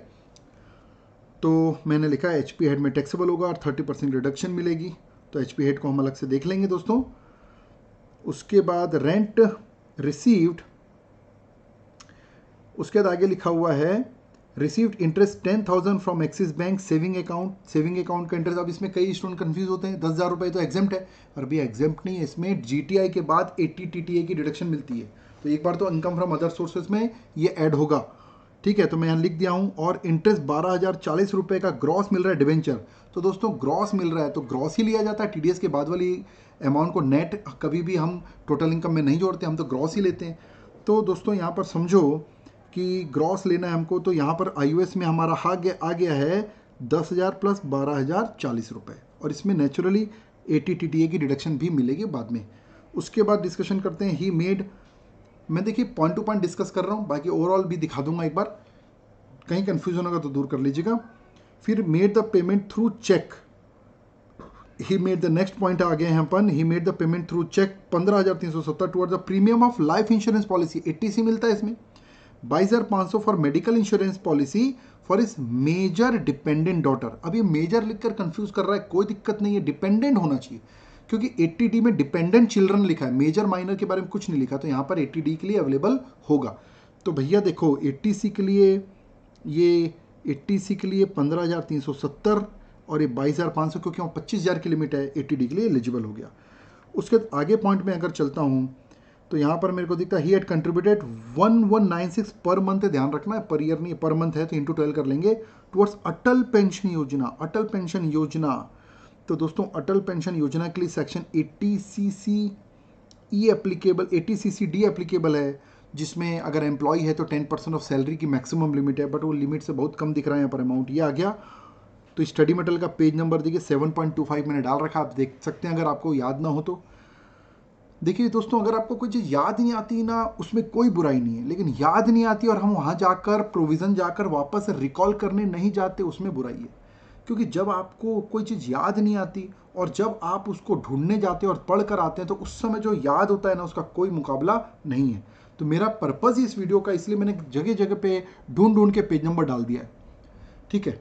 तो मैंने लिखा है HP हेड में टैक्सेबल होगा और 30% रिडक्शन मिलेगी, तो HP हेड को हम अलग से देख लेंगे दोस्तों। उसके बाद रेंट रिसीव्ड, उसके बाद आगे लिखा हुआ है received interest 10,000 from axis bank saving account. Saving account का इंटरेस्ट, अब इसमें कई स्टूडेंट कंफ्यूज होते हैं, 10,000 रुपये तो एग्जेम्प्ट है, और भैया एग्जेम्प्ट नहीं है, इसमें GTI के बाद 80 TTA की डिडक्शन मिलती है, तो एक बार तो इनकम फ्रॉम अदर सोर्सेज में ये ऐड होगा, ठीक है। तो मैं यहाँ लिख दिया हूँ। और इंटरेस्ट 12,040 रुपये का ग्रॉस मिल रहा है डिवेंचर, तो दोस्तों ग्रॉस मिल रहा है तो ग्रॉस ही लिया जाता है, TDS के बाद वाली अमाउंट को नेट कभी भी हम टोटल इनकम में नहीं जोड़ते, हम तो ग्रॉस ही लेते हैं। तो दोस्तों यहाँ पर समझो कि ग्रॉस लेना है हमको, तो यहाँ पर IOS में हमारा आ गया है 10,000 प्लस 12,040 रुपये, और इसमें नेचुरली 80 TTA की डिडक्शन भी मिलेगी बाद में। उसके बाद डिस्कशन करते हैं ही मेड, मैं देखिए पॉइंट टू पॉइंट डिस्कस कर रहा हूँ, बाकी ओवरऑल भी दिखा दूंगा एक बार, कहीं कन्फ्यूजन होगा तो दूर कर लीजिएगा। फिर made the payment through cheque, he made the next point आ गए हैं अपन, he made the payment through cheque 15,370 towards the premium of life insurance policy, 80C मिलता है इसमें, 22,500 for medical insurance policy for his major dependent daughter. अब ये major लिखकर कंफ्यूज कर रहा है, कोई दिक्कत नहीं है, डिपेंडेंट होना चाहिए, क्योंकि 80D में डिपेंडेंट चिल्ड्रन लिखा है, मेजर माइनर के बारे में कुछ नहीं लिखा, तो यहाँ पर 80D के लिए अवेलेबल होगा। तो भैया देखो 80C के लिए, ये 80C के लिए 15,370 और ये 22,500, क्योंकि 25,000 की लिमिट है, 80D के लिए एलिजिबल हो गया। उसके आगे पॉइंट में अगर चलता हूँ तो यहाँ पर मेरे को दिखता है he had contributed 1196 per month, ध्यान रखना है पर ईयर नहीं, पर मंथ है तो इंटू 12 कर लेंगे, टुवर्ड्स अटल पेंशन योजना। अटल पेंशन योजना, तो दोस्तों अटल पेंशन योजना के लिए section 80CC applicable, 80CC applicable है, जिसमें अगर एम्प्लॉय है तो 10% ऑफ सैलरी की मैक्सिमम लिमिट है, बट वो लिमिट से बहुत कम दिख रहा है यहाँ पर अमाउंट, ये आ गया। तो स्टडी मटेरियल का पेज नंबर देखिए 7.25 मैंने डाल रखा, आप देख सकते हैं अगर आपको याद ना हो तो। देखिए दोस्तों, अगर आपको कोई चीज़ याद नहीं आती ना, उसमें कोई बुराई नहीं है, लेकिन याद नहीं आती और हम वहाँ जाकर प्रोविज़न जाकर वापस रिकॉल करने नहीं जाते, उसमें बुराई है। क्योंकि जब आपको कोई चीज़ याद नहीं आती और जब आप उसको ढूंढने जाते हैं और पढ़ कर आते हैं, तो उस समय जो याद होता है ना, उसका कोई मुकाबला नहीं है। तो मेरा पर्पज़ ही इस वीडियो का, इसलिए मैंने जगह जगह पे ढूंढ के पेज नंबर डाल दिया है, ठीक है।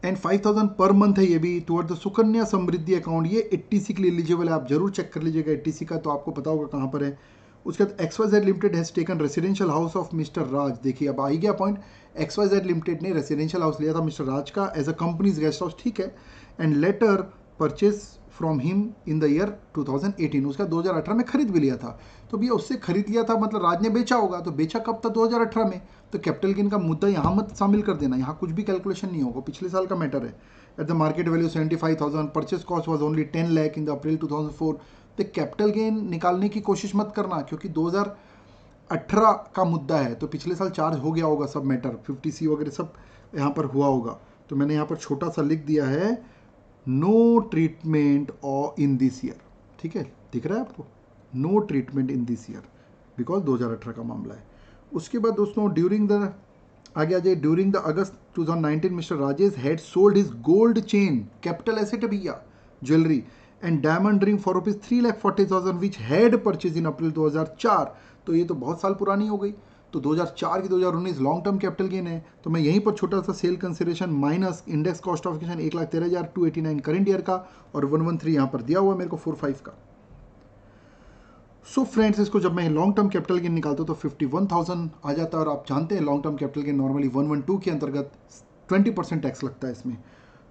एंड 5,000 पर मंथ है ये भी toward the Sukanya Samriddhi account, ये 80C के लिए एलिजिबल है, आप जरूर चेक कर लीजिएगा 80C का, तो आपको पता होगा कहाँ पर है। उसके बाद XYZ limited has taken residential house of mister Raj, देखिए अब आ ही गया पॉइंट, XYZ लिमिटेड ने रेसिडेंशियल हाउस लिया था मिस्टर राज का as a company's guest house, ठीक है, and later purchase from him in the year 2018, उसका 2018 में खरीद भी लिया था। तो भैया उससे खरीद लिया था मतलब राज ने बेचा होगा, तो बेचा कब था? 2018 में। तो कैपिटल गेन का मुद्दा यहाँ मत शामिल कर देना, यहाँ कुछ भी कैलकुलेशन नहीं होगा, पिछले साल का मैटर है। At the market value 75,000, purchase cost was only 10 lakh in the April 2004। तो कैपिटल गेन निकालने की कोशिश मत करना, क्योंकि 2018 का मुद्दा है, तो पिछले साल चार्ज हो गया होगा सब मैटर, 50C वगैरह सब यहाँ पर हुआ होगा। तो मैंने यहाँ पर छोटा सा लिख दिया है नो ट्रीटमेंट और इन दिस ईयर, ठीक है, दिख रहा है आपको, no treatment in this year because 2018 का मामला है। उसके बाद दोस्तों ड्यूरिंग द, आगे आ जाए, during the August 2019 mister Rajesh had sold his gold chain, capital asset है भैया, jewellery and diamond ring for rupees 3,40,000 which had purchase in April 2004। तो ये तो बहुत साल पुरानी हो गई, तो 2004 की 2019 लॉन्ग टर्म कैपिटल गेन है। तो मैं यहीं पर छोटा सा sale consideration minus index cost of acquisition 1,13,289 current year का, और 113 यहाँ पर दिया हुआ है मेरे को 45 का। सो फ्रेंड्स, इसको जब मैं लॉन्ग टर्म कैपिटल गेन निकालता हूँ तो 51,000 आ जाता है, और आप जानते हैं long term capital gain normally 112 के अंतर्गत 20% टैक्स लगता है इसमें।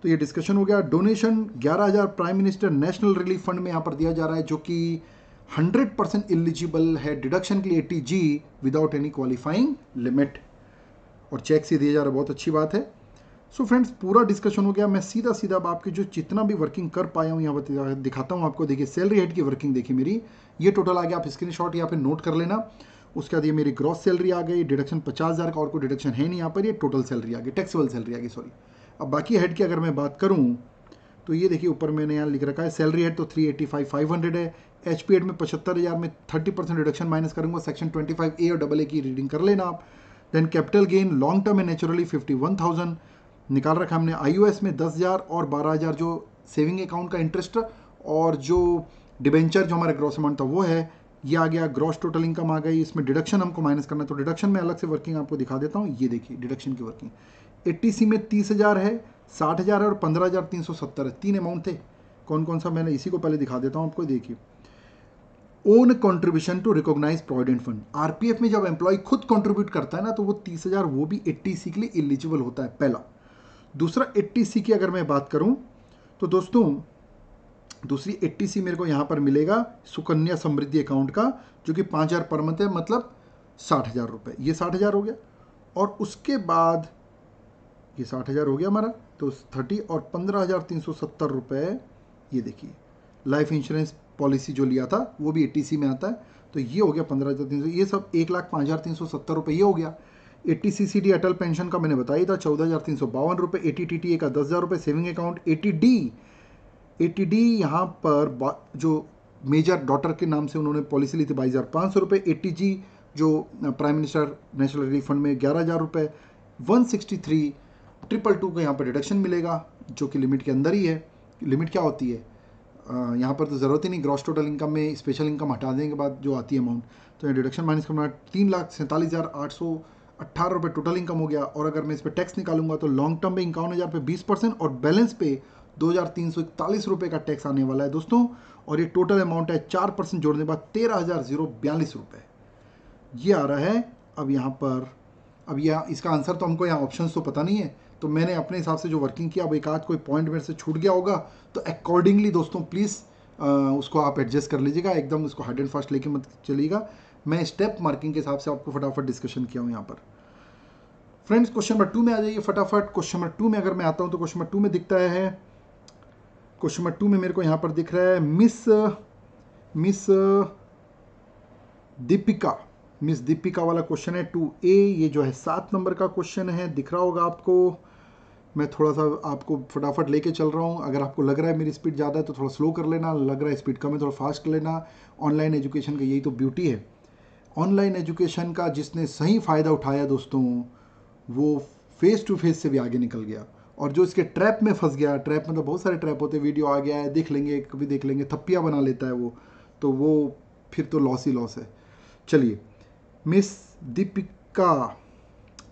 तो ये डिस्कशन हो गया। Donation 11,000 prime minister national relief fund में यहाँ पर दिया जा रहा है, जो कि 100% एलिजिबल है डिडक्शन के लिए 80G without any qualifying limit, और चेक से दिया जा रहा है, बहुत अच्छी बात है। सो फ्रेंड्स, पूरा डिस्कशन हो गया। मैं सीधा सीधा अब आपकी जो जितना भी वर्किंग कर पाया हूँ यहाँ पर दिखाता हूँ आपको। देखिए सैलरी हेड की वर्किंग देखिए मेरी, ये टोटल आ गया, आप स्क्रीनशॉट या फिर नोट कर लेना। उसके बाद ये मेरी ग्रॉस सैलरी आ गई, डिडक्शन 50,000 का, और कोई डिडक्शन है नहीं यहाँ पर, ये टोटल सैलरी आ गई, टैक्सेबल सैलरी आ गई, सॉरी। अब बाकी हेड की अगर मैं बात करूँ तो ये देखिए ऊपर मैंने यहाँ लिख रखा है, सैलरी हेड तो 385,500 है, HP हेड में 75,000 में 30% रिडक्शन माइनस करूँगा, सेक्शन 25A और AA की रीडिंग कर लेना आप। Then capital gain long term है नेचुरली 51,000 निकाल रखा हमने, IOS में 10,000 और 12,000 जो सेविंग अकाउंट का इंटरेस्ट, और जो डिबेंचर जो हमारे ग्रॉस अमाउंट था वो है, ये आ गया। ग्रॉस टोटल इनकम आ गई, इसमें डिडक्शन हमको माइनस करना है, तो डिडक्शन में अलग से वर्किंग आपको दिखा देता हूँ। ये देखिए डिडक्शन की वर्किंग, 80C में 30,000 है, 60,000 है और 15,370 है। 3 अमाउंट थे। कौन कौन सा, मैंने इसी को पहले दिखा देता हूँ आपको, देखिए। Own contribution to recognise provident fund, RPF में जब एम्प्लॉय खुद कंट्रीब्यूट करता है ना, तो वो 30,000 वो भी 80C के लिए एलिजिबल होता है, पहला। दूसरा 80C की अगर मैं बात करूं तो दोस्तों, दूसरी 80C मेरे को यहां पर मिलेगा सुकन्या समृद्धि अकाउंट का, जो कि 5,000 पर मंथ है, मतलब 60,000 रुपये। ये 60,000 हो गया। और उसके बाद ये 60,000 हो गया हमारा, तो 30 और 15,370 रुपये, ये देखिए लाइफ इंश्योरेंस पॉलिसी जो लिया था वो भी 80C में आता है, तो ये हो गया 15,300, ये सब 1,05,370 रुपये ये हो गया। 80CCD अटल पेंशन का मैंने बताया था 14,352 रुपये, 80TTA का 10,000 रुपये सेविंग अकाउंट, 80D यहाँ पर जो मेजर डॉटर के नाम से उन्होंने पॉलिसी ली थी 22,500 रुपये, 80G जो prime minister national relief fund में 11,000 रुपये, 163 222 को यहाँ पर डिडक्शन मिलेगा, जो कि लिमिट के अंदर ही है। लिमिट क्या होती है यहाँ पर तो ज़रूरत ही नहीं, ग्रॉस टोटल इनकम में स्पेशल इनकम हटा देने के बाद जो आती है अमाउंट, तो यहाँ डिडक्शन माइनस करना 3,47,818 रुपये टोटल इनकम हो गया। और अगर मैं इस पर टैक्स निकालूंगा तो लॉन्ग टर्म में 51,000 पे 20% और बैलेंस पे 2,341 रुपये का टैक्स आने वाला है दोस्तों। और ये टोटल अमाउंट है 4% जोड़ने के बाद 13,042 रुपये ये आ रहा है। अब यहाँ पर यहाँ इसका आंसर तो हमको यहाँ ऑप्शंस तो पता नहीं है, तो मैंने अपने हिसाब से जो वर्किंग किया, अब एक आध कोई पॉइंट मेरे से छूट गया होगा तो अकॉर्डिंगली दोस्तों प्लीज़ उसको आप एडजस्ट कर लीजिएगा, एकदम उसको हार्ड एंड फास्ट लेके मत चलिएगा। मैं स्टेप मार्किंग के हिसाब से आपको फटाफट डिस्कशन किया हूँ यहाँ पर। फ्रेंड्स, क्वेश्चन नंबर 2 में आ जाइए फटाफट। क्वेश्चन नंबर 2 में अगर मैं आता हूँ तो क्वेश्चन नंबर 2 में दिखता है, क्वेश्चन नंबर 2 में मेरे को यहाँ पर दिख रहा है मिस दीपिका वाला क्वेश्चन है 2A। ये जो है 7 नंबर का क्वेश्चन है, दिख रहा होगा आपको। मैं थोड़ा सा आपको फटाफट लेके चल रहा हूँ। अगर आपको लग रहा है मेरी स्पीड ज़्यादा है तो थोड़ा स्लो कर लेना, लग रहा है स्पीड कम है थोड़ा फास्ट कर लेना। ऑनलाइन एजुकेशन का यही तो ब्यूटी है। ऑनलाइन एजुकेशन का जिसने सही फ़ायदा उठाया दोस्तों, वो फेस टू फेस से भी आगे निकल गया। और जो इसके ट्रैप में फंस गया, ट्रैप मतलब बहुत सारे ट्रैप होते हैं, वीडियो आ गया है देख लेंगे, कभी देख लेंगे, थप्पियाँ बना लेता है वो, तो वो फिर तो लॉस ही लॉस है। चलिए, मिस दीपिका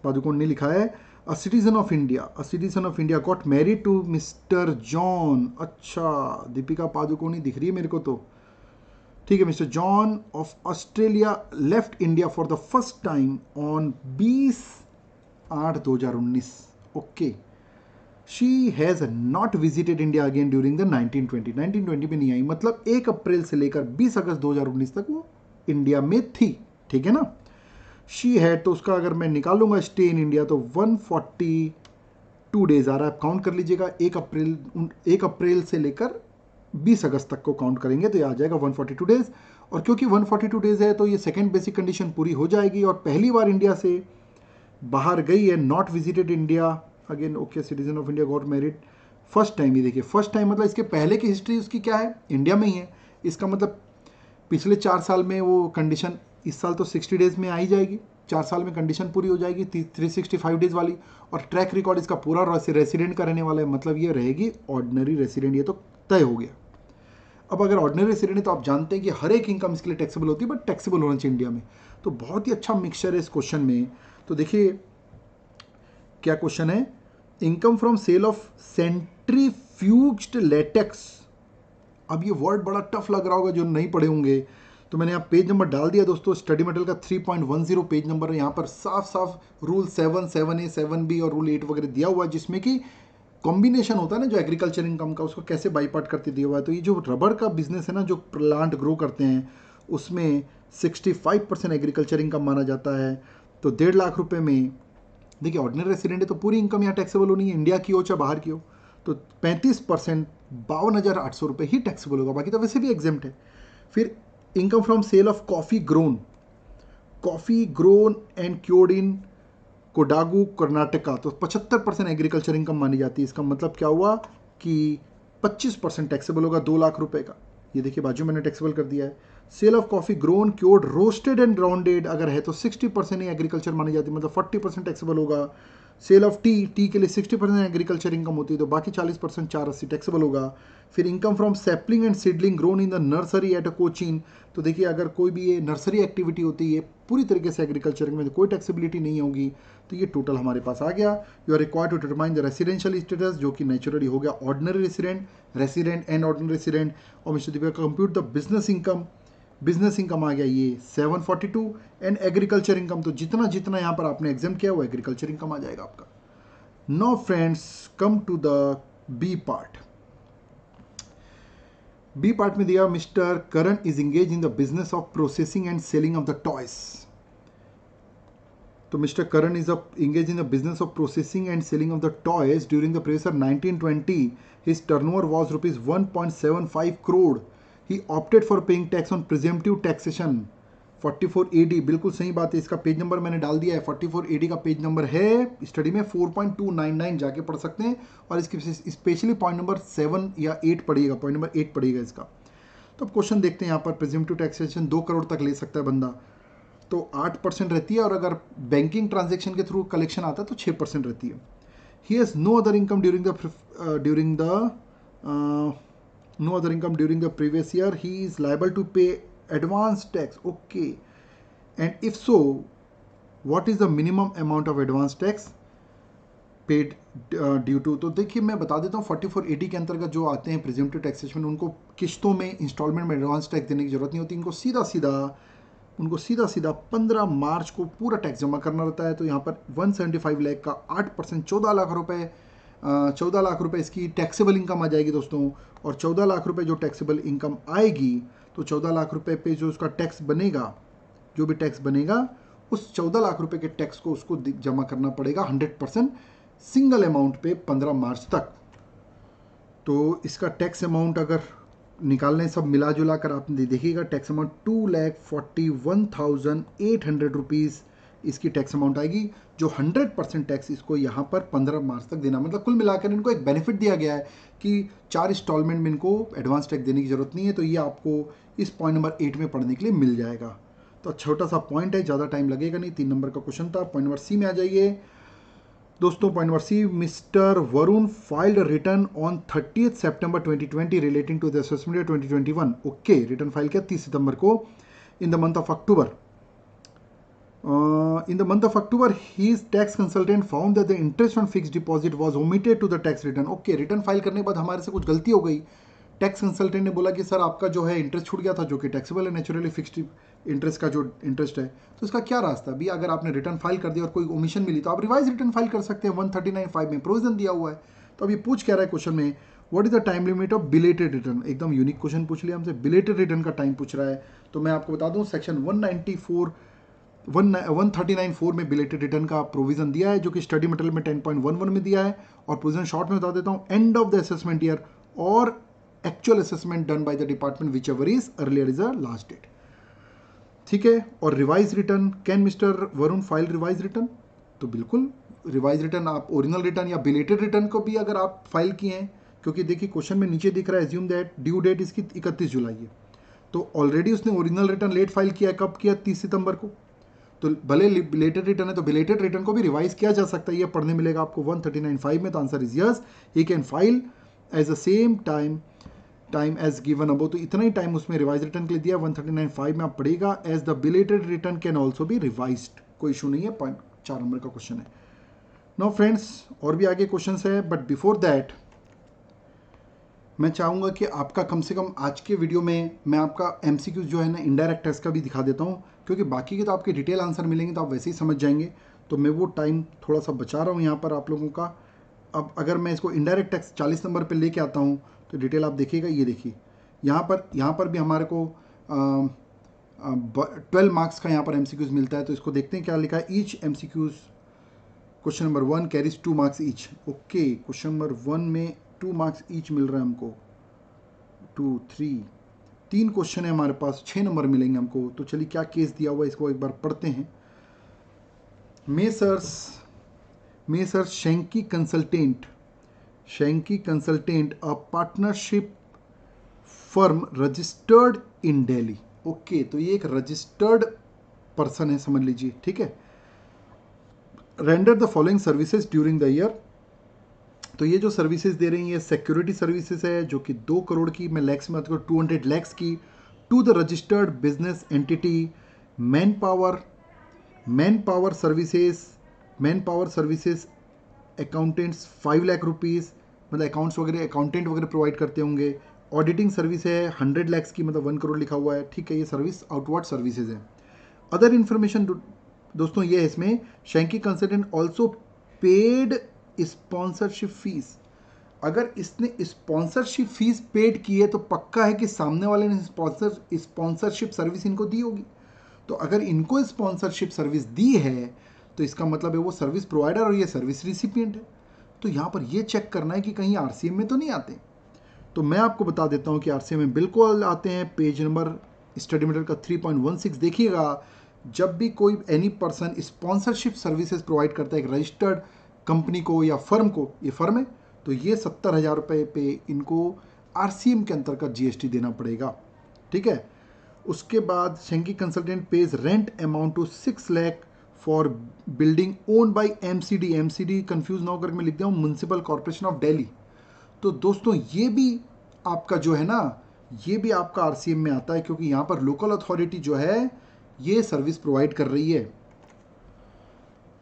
पादुकोण ने लिखा है, a citizen of India got married to mister John. अच्छा, दीपिका पादुकोण ही दिख रही है मेरे को तो, ठीक है। Mister John of Australia left India for the first time on 20/8/2019। Okay, she has not visited India again during the 1920 में नहीं आई, मतलब 1 अप्रैल से लेकर 20 अगस्त 2019 तक वो इंडिया में थी, ठीक है ना। शी हैड, तो उसका अगर मैं निकालूंगा स्टे इन इंडिया तो 142 डेज आ रहा है, काउंट कर लीजिएगा। 1 अप्रैल से लेकर 20 अगस्त तक को काउंट करेंगे तो ये आ जाएगा 142 डेज। और क्योंकि 142 डेज है तो ये सेकेंड बेसिक कंडीशन पूरी हो जाएगी और पहली बार इंडिया से बाहर गई है, not visited India again. Okay, citizen of India got married first time. ये देखिए फर्स्ट टाइम मतलब इसके पहले की हिस्ट्री उसकी क्या है, इंडिया में ही है। इसका मतलब पिछले 4 साल में वो कंडीशन, इस साल तो 60 डेज में आई जाएगी, 4 साल में कंडीशन पूरी हो जाएगी 365 डेज वाली। और ट्रैक रिकॉर्ड इसका पूरा रेसिडेंट का रहने वाला है, मतलब ये रहेगी ऑर्डिनरी रेसिडेंट, ये तो तय हो गया। अब अगर ऑर्डिनरी रेसिडेंट है तो आप जानते हैं कि हर एक इनकम इसके लिए टैक्सेबल होती है, बट टैक्सेबल होना चाहिए इंडिया में। तो बहुत ही अच्छा मिक्सचर है इस क्वेश्चन में। तो देखिए क्या क्वेश्चन है, income from sale of centrifuged latex. अब ये वर्ड बड़ा टफ लग रहा होगा जो नहीं पढ़े होंगे, तो मैंने यहाँ पेज नंबर डाल दिया दोस्तों, स्टडी मटेरियल का 3.10 पेज नंबर है। यहाँ पर साफ साफ रूल 7, 7A, 7B और रूल 8 वगैरह दिया हुआ है, जिसमें कि कॉम्बिनेशन होता है ना जो एग्रीकल्चर इनकम का, उसको कैसे बाईपार्ट करते दिया हुआ है। तो ये जो रबर का बिजनेस है ना, जो प्लांट ग्रो करते हैं, उसमें 65% एग्रीकल्चर इनकम माना जाता है। तो 1.5 लाख रुपये में, देखिए ऑर्डिनरी रेसिडेंट है तो पूरी इनकम यहाँ टैक्सेबल होनी है, इंडिया की हो चाहे बाहर की हो। तो 35% 52,800 रुपये ही टैक्सेबल होगा, बाकी तो वैसे भी एग्जेम्प्ट है। फिर income from sale of coffee grown and cured in Kodagu Karnataka, तो 75% एग्रीकल्चर इनकम मानी जाती है। इसका मतलब क्या हुआ कि 25% टैक्सेबल होगा 2 लाख रुपए का। ये देखिए बाजू मैंने टैक्सेबल कर दिया है। Sale of coffee grown cured roasted and grounded अगर है तो 60% ही एग्रीकल्चर मानी जाती है, मतलब 40% टैक्सेबल होगा। सेल ऑफ टी के लिए 60% एग्रीकल्चर इनकम होती है, तो बाकी 40% 480 टैक्सेबल होगा। फिर income from sapling and seedling grown in the nursery at a Cochin, तो देखिए अगर कोई भी ये नर्सरी एक्टिविटी होती है पूरी तरीके से एग्रीकल्चर में, तो कोई टैक्सेबिलिटी नहीं होगी। तो ये टोटल हमारे पास आ गया। You are required to determine the residential status, जो कि नेचुरली हो गया ordinary resident and ordinary resident. और mister Divya compute the business income आ गया ये 742 एंड एग्रीकल्चर इनकम, तो जितना जितना यहाँ पर आपने एग्जाम किया वो एग्रीकल्चर इनकम आ जाएगा आपका। Now friends come to the B part. B part में दिया mister Karan is engage in the business of processing and selling of the toys. तो mister Karan is engage in the business of processing and selling of the toys during the previous year 1920 his turnover was rupees 1.75 crore. He opted for paying tax on presumptive taxation 44 AD, बिल्कुल सही बात है। इसका page number मैंने डाल दिया है, 44 AD का पेज नंबर है स्टडी में 4.299, जाके पढ़ सकते हैं। और इसकी स्पेशली पॉइंट नंबर 7 या 8 पढ़िएगा, पॉइंट नंबर 8 पढ़िएगा इसका। तो अब क्वेश्चन देखते हैं यहाँ पर। प्रिजेम्पटिव टैक्सेशन 2 करोड़ तक ले सकता है बंदा, तो 8% रहती है, और अगर बैंकिंग ट्रांजेक्शन के थ्रू कलेक्शन आता है तो 6% रहती है। He has no other income during the previous year, he is liable to pay advance tax, okay, and if so what is the minimum amount of advance tax paid due to। तो देखिए मैं बता देता हूँ 44 AD के अंतर्गत जो आते हैं प्रिजेम्पटिव टैक्सेशन में, उनको किस्तों में इंस्टॉलमेंट में एडवांस टैक्स देने की जरूरत नहीं होती। उनको सीधा सीधा 15 मार्च को पूरा टैक्स जमा करना रहता है। तो यहाँ पर 175 लाख का 8% 14 लाख रुपए 14 लाख रुपए इसकी टैक्सेबल इनकम आ जाएगी दोस्तों। और 14 लाख रुपए जो टैक्सेबल इनकम आएगी, तो 14 लाख रुपए पे जो उसका टैक्स बनेगा, जो भी टैक्स बनेगा उस 14 लाख रुपए के टैक्स को उसको जमा करना पड़ेगा 100% सिंगल अमाउंट पे 15 मार्च तक। तो इसका टैक्स अमाउंट अगर निकालने सब मिला जुला कर आप देखिएगा, टैक्स अमाउंट 2,41,800 रुपीज़ इसकी टैक्स अमाउंट आएगी, जो 100% टैक्स इसको यहाँ पर 15 मार्च तक देना। मतलब कुल मिलाकर इनको एक बेनिफिट दिया गया है कि 4 इंस्टॉलमेंट में इनको एडवांस टैक्स देने की जरूरत नहीं है। तो ये आपको इस पॉइंट नंबर 8 में पढ़ने के लिए मिल जाएगा। तो छोटा सा पॉइंट है, ज़्यादा टाइम लगेगा नहीं, 3 नंबर का क्वेश्चन था। पॉइंट नंबर सी में आ जाइए दोस्तों। Point number C, mister Varun filed return on 30 सितंबर 2020 relating to the assessment year 2021। Okay, return file किया 30 सितंबर को। In the month of October his tax consultant found that the interest on fixed deposit was omitted to the tax return। Okay, return file करने के बाद हमारे से कुछ गलती हो गई। टैक्स कंसल्टेंट ने बोला कि सर आपका जो है इंटरेस्ट छूट गया था, जो कि टैक्सेबल है नेचुरली, फिक्स्ड इंटरेस्ट का जो इंटरेस्ट है। तो इसका क्या रास्ता भी, अगर आपने रिटर्न फाइल कर दिया और कोई ओमिशन मिली तो आप रिवाइज रिटर्न फाइल कर सकते हैं। 139(5) में प्रोविजन दिया हुआ है। तो अब ये पूछ क्या रहा है क्वेश्चन में, what is the time limit of belated return. एकदम यूनिक क्वेश्चन पूछ लिया हमसे, बिलेटेड रिटर्न का टाइम पूछ रहा है। तो मैं आपको बता दूं सेक्शन 139(4) में बिलेटेड रिटर्न का प्रोविजन दिया है, जो कि स्टडी मटेरियल में 10.11 में दिया है। और प्रोविजन शॉर्ट में बता देता हूं, end of the assessment year और actual assessment done by the department which ever is earlier is a last date. ठीक है। और revise return, can mister Varun file revise return, तो बिल्कुल रिवाइज रिटर्न आप ओरिजिनल रिटर्न या बिलेटेड रिटर्न को भी अगर आप फाइल किए हैं, क्योंकि देखिए क्वेश्चन में नीचे दिख रहा है एज्यूम दैट ड्यू डेट इसकी 31 जुलाई है। तो ऑलरेडी उसने ओरिजिनल रिटर्न लेट फाइल किया है, कब किया, 30 सितंबर को। तो भले बिलेटेड रिटर्न है तो बिलेटेड रिटर्न को भी रिवाइज किया जा सकता है। ये पढ़ने मिलेगा आपको 139(5) में। तो answer is yes, he can file as the same time as given above. तो इतना ही टाइम उसमें रिवाइज रिटर्न के लिए दिया, 139(5) में आप पढ़ेगा। As the belated return can also be revised, कोई इशू नहीं है। पॉइंट 4 नंबर का क्वेश्चन है। नो फ्रेंड्स, और भी आगे क्वेश्चन है, बट बिफोर दैट मैं चाहूँगा कि आपका कम से कम आज के वीडियो में मैं आपका MCQ जो है ना इनडायरेक्ट टेस्ट का भी दिखा देता हूँ, क्योंकि बाकी के तो आपके डिटेल आंसर मिलेंगे तो आप वैसे ही समझ जाएंगे। तो मैं वो टाइम थोड़ा सा बचा रहा हूँ यहाँ पर आप लोगों का। अब अगर मैं इसको इनडायरेक्ट टेस्ट 40 नंबर पर लेके आता हूँ तो डिटेल आप देखिएगा। ये देखिए यहाँ पर भी हमारे को 12 मार्क्स का यहाँ पर MCQs मिलता है। तो इसको देखते हैं क्या लिखा है। Each MCQs question number 1 carries 2 marks each. Okay, question number 1 में 2 मार्क्स ईच मिल रहा है हमको। 2, 3 क्वेश्चन है हमारे पास, 6 नंबर मिलेंगे हमको। तो चलिए क्या केस दिया हुआ है इसको एक बार पढ़ते हैं। मेसर्स शेंकी consultant a partnership firm registered in Delhi. Okay, तो ये एक रजिस्टर्ड पर्सन है, समझ लीजिए। ठीक है, render the following services during the year. तो ये जो सर्विसेज दे रही है सिक्योरिटी सर्विसेज है जो कि 2 करोड़ की, मैं लैक्स में बात करूँ 200 लैक्स की, to the registered business entity. Man power services accountants 5 lakh rupees, मतलब अकाउंट्स वगैरह अकाउंटेंट वगैरह प्रोवाइड करते होंगे। ऑडिटिंग सर्विस है 100 लैक्स की, मतलब 1 करोड़ लिखा हुआ है, ठीक है। ये सर्विस आउटवर्ड सर्विसेज है। अदर इन्फॉर्मेशन दोस्तों ये है इसमें, Shanky consultant also paid sponsorship fees. अगर इसने स्पॉन्सरशिप फीस पेड की है तो पक्का है कि सामने वाले ने स्पॉन्सरशिप सर्विस इनको दी होगी। तो अगर इनको स्पॉन्सरशिप सर्विस दी है तो इसका मतलब है वो सर्विस प्रोवाइडर और ये सर्विस रिसिपिएंट है। तो यहाँ पर ये चेक करना है कि कहीं आरसीएम में तो नहीं आते। तो मैं आपको बता देता हूँ कि आरसीएम में बिल्कुल आते हैं। पेज नंबर स्टडी मटेरियल का 3.16 देखिएगा। जब भी कोई any person sponsorship services provide करता है एक रजिस्टर्ड कंपनी को या फर्म को, ये फर्म है, तो ये 70,000 रुपये पे इनको आरसीएम के अंतर्गत जीएसटी देना पड़ेगा, ठीक है। उसके बाद Shanky consultant pays rent amount to 6 lakh for building own by MCD. MCD confuse ना होकर मैं लिख दिया हूँ म्युनिसिपल कॉर्पोरेशन ऑफ दिल्ली। तो दोस्तों ये भी आपका जो है ना, ये भी आपका आरसीएम में आता है क्योंकि यहाँ पर लोकल अथॉरिटी जो है ये सर्विस प्रोवाइड कर रही है।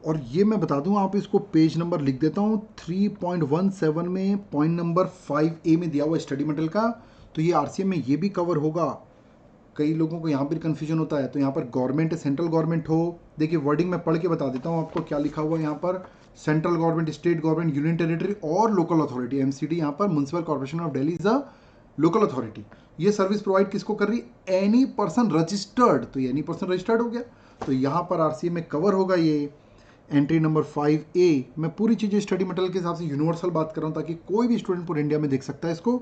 और ये मैं बता दूं, आप इसको पेज नंबर लिख देता हूँ 3.17 में पॉइंट नंबर 5A में दिया हुआ स्टडी मटेरियल का। तो ये आरसीएम में ये भी कवर होगा। कई लोगों को यहाँ पर कन्फ्यूजन होता है। तो यहाँ पर गवर्नमेंट सेंट्रल गवर्नमेंट हो, देखिए वर्डिंग में पढ़ के बता देता हूँ आपको क्या लिखा हुआ है यहाँ पर। Central government, state government, union territory और लोकल अथॉरिटी, एमसीडी यहाँ पर municipal corporation of Delhi is a local authority. ये सर्विस प्रोवाइड किसको कर रही? Any person registered. तो ये एनी पर्सन रजिस्टर्ड हो गया, तो यहाँ पर आरसीएम में कवर होगा ये। एंट्री नंबर 5A, मैं पूरी चीज़ें स्टडी मटेरियल के हिसाब से यूनिवर्सल बात कर रहा हूँ ताकि कोई भी स्टूडेंट पूरे इंडिया में देख सकता है इसको।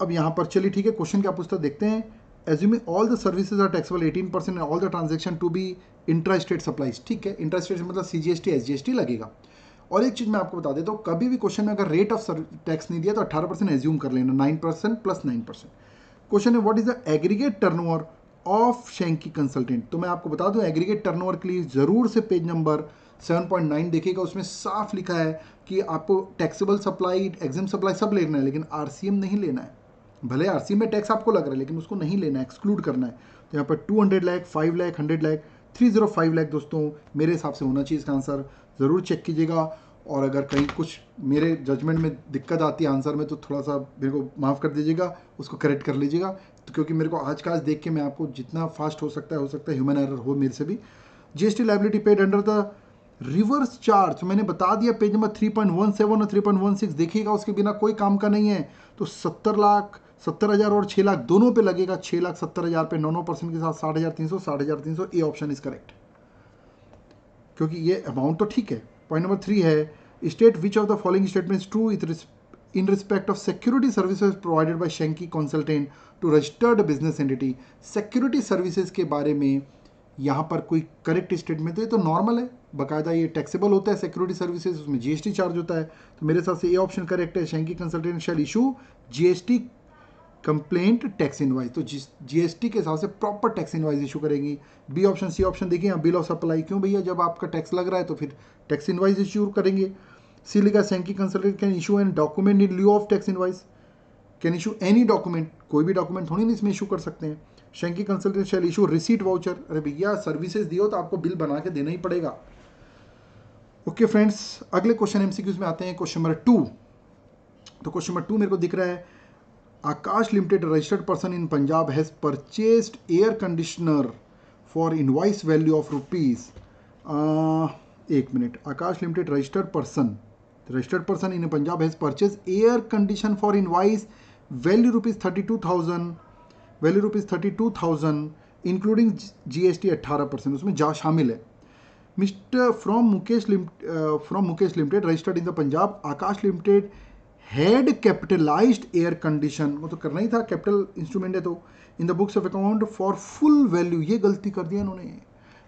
अब यहाँ पर चलिए ठीक है, क्वेश्चन क्या पूछता है देखते हैं। Assuming all the services are taxable 18% and all the transaction to be intra state supplies, ठीक है। इंट्रा स्टेट मतलब सीजीएसटी एसजीएसटी लगेगा। और एक चीज़ मैं आपको बता देता हूँ, कभी भी क्वेश्चन में अगर रेट ऑफ टैक्स नहीं दिया तो 18% एज्यूम कर लेना, 9% प्लस 9%। क्वेश्चन है what is the aggregate turnover of Shanky consultant. तो मैं आपको बता दूं एग्रीगेट टर्नओवर के लिए जरूर से पेज नंबर 7.9 देखिएगा। उसमें साफ लिखा है कि आपको टैक्सेबल सप्लाई, एग्जाम सप्लाई सब लेना है, लेकिन आरसीएम नहीं लेना है। भले आरसीएम में टैक्स आपको लग रहा है लेकिन उसको नहीं लेना है, एक्सक्लूड करना है। तो यहाँ पर 200 लाख, 5 लाख, 100 लाख, 305 लाख दोस्तों मेरे हिसाब से होना चाहिए इसका आंसर। ज़रूर चेक कीजिएगा। और अगर कहीं कुछ मेरे जजमेंट में दिक्कत आती है आंसर में तो थोड़ा सा मेरे को माफ़ कर दीजिएगा, उसको करेक्ट कर लीजिएगा। तो क्योंकि मेरे को आज का आज देख के मैं आपको जितना फास्ट हो सकता है ह्यूमन एरर हो मेरे से भी। GST liability paid under the reverse charge मैंने बता दिया, पेज नंबर 3.17 और 3.16 देखिएगा, उसके बिना कोई काम का नहीं है। तो 70,000 और 6 लाख दोनों पे लगेगा। 6,70,000 पे 9% के साथ 60,300, 60,300 ए ऑप्शन इज करेक्ट, क्योंकि ये अमाउंट तो ठीक है। पॉइंट नंबर 3 है state which of the following statement is true in respect of security services provided by Shanky consultant to registered business entity. Security services के बारे में यहाँ पर कोई करेक्ट स्टेटमेंट तो ये तो नॉर्मल है, बाकायदा ये टैक्सेबल होता है सिक्योरिटी सर्विसेज, उसमें जीएसटी चार्ज होता है। तो मेरे हिसाब से ये ऑप्शन करेक्ट है, Shanky consultant shall issue GST complaint tax invoice. तो जीएसटी के हिसाब से प्रॉपर टैक्स इनवाइस इशू करेंगी। बी ऑप्शन, सी ऑप्शन देखिए यहाँ बिल ऑफ सप्लाई, क्यों भैया जब आपका टैक्स लग रहा है तो फिर टैक्स इनवाइस इशू करेंगे। सी लिखा Shanky consultant can issue an document in lieu of tax invoice, can issue any document, कोई भी डॉक्यूमेंट थोड़ी नहीं इसमें इशू कर सकते हैं। Shanky consultant shall issue receipt voucher, अरे भैया सर्विसेज दियो तो आपको बिल बना के देना ही पड़ेगा। ओके फ्रेंड्स, अगले क्वेश्चन एमसीक्यूज में आते हैं। क्वेश्चन नंबर 2, तो क्वेश्चन नंबर 2 मेरे को दिख रहा है Akash limited registered person in Punjab has purchased air conditioner for invoice value of rupees, एक मिनट, Akash limited registered person in Punjab has purchase air condition for invoice value rupees 32,000 including GST 18%, उसमें जा शामिल है। Mister from Mukesh limited registered in the Punjab, Akash limited had capitalised air condition, वो तो करना ही था, कैपिटल इंस्ट्रूमेंट है तो, in the books of account for full value, ये गलती कर दिया इन्होंने,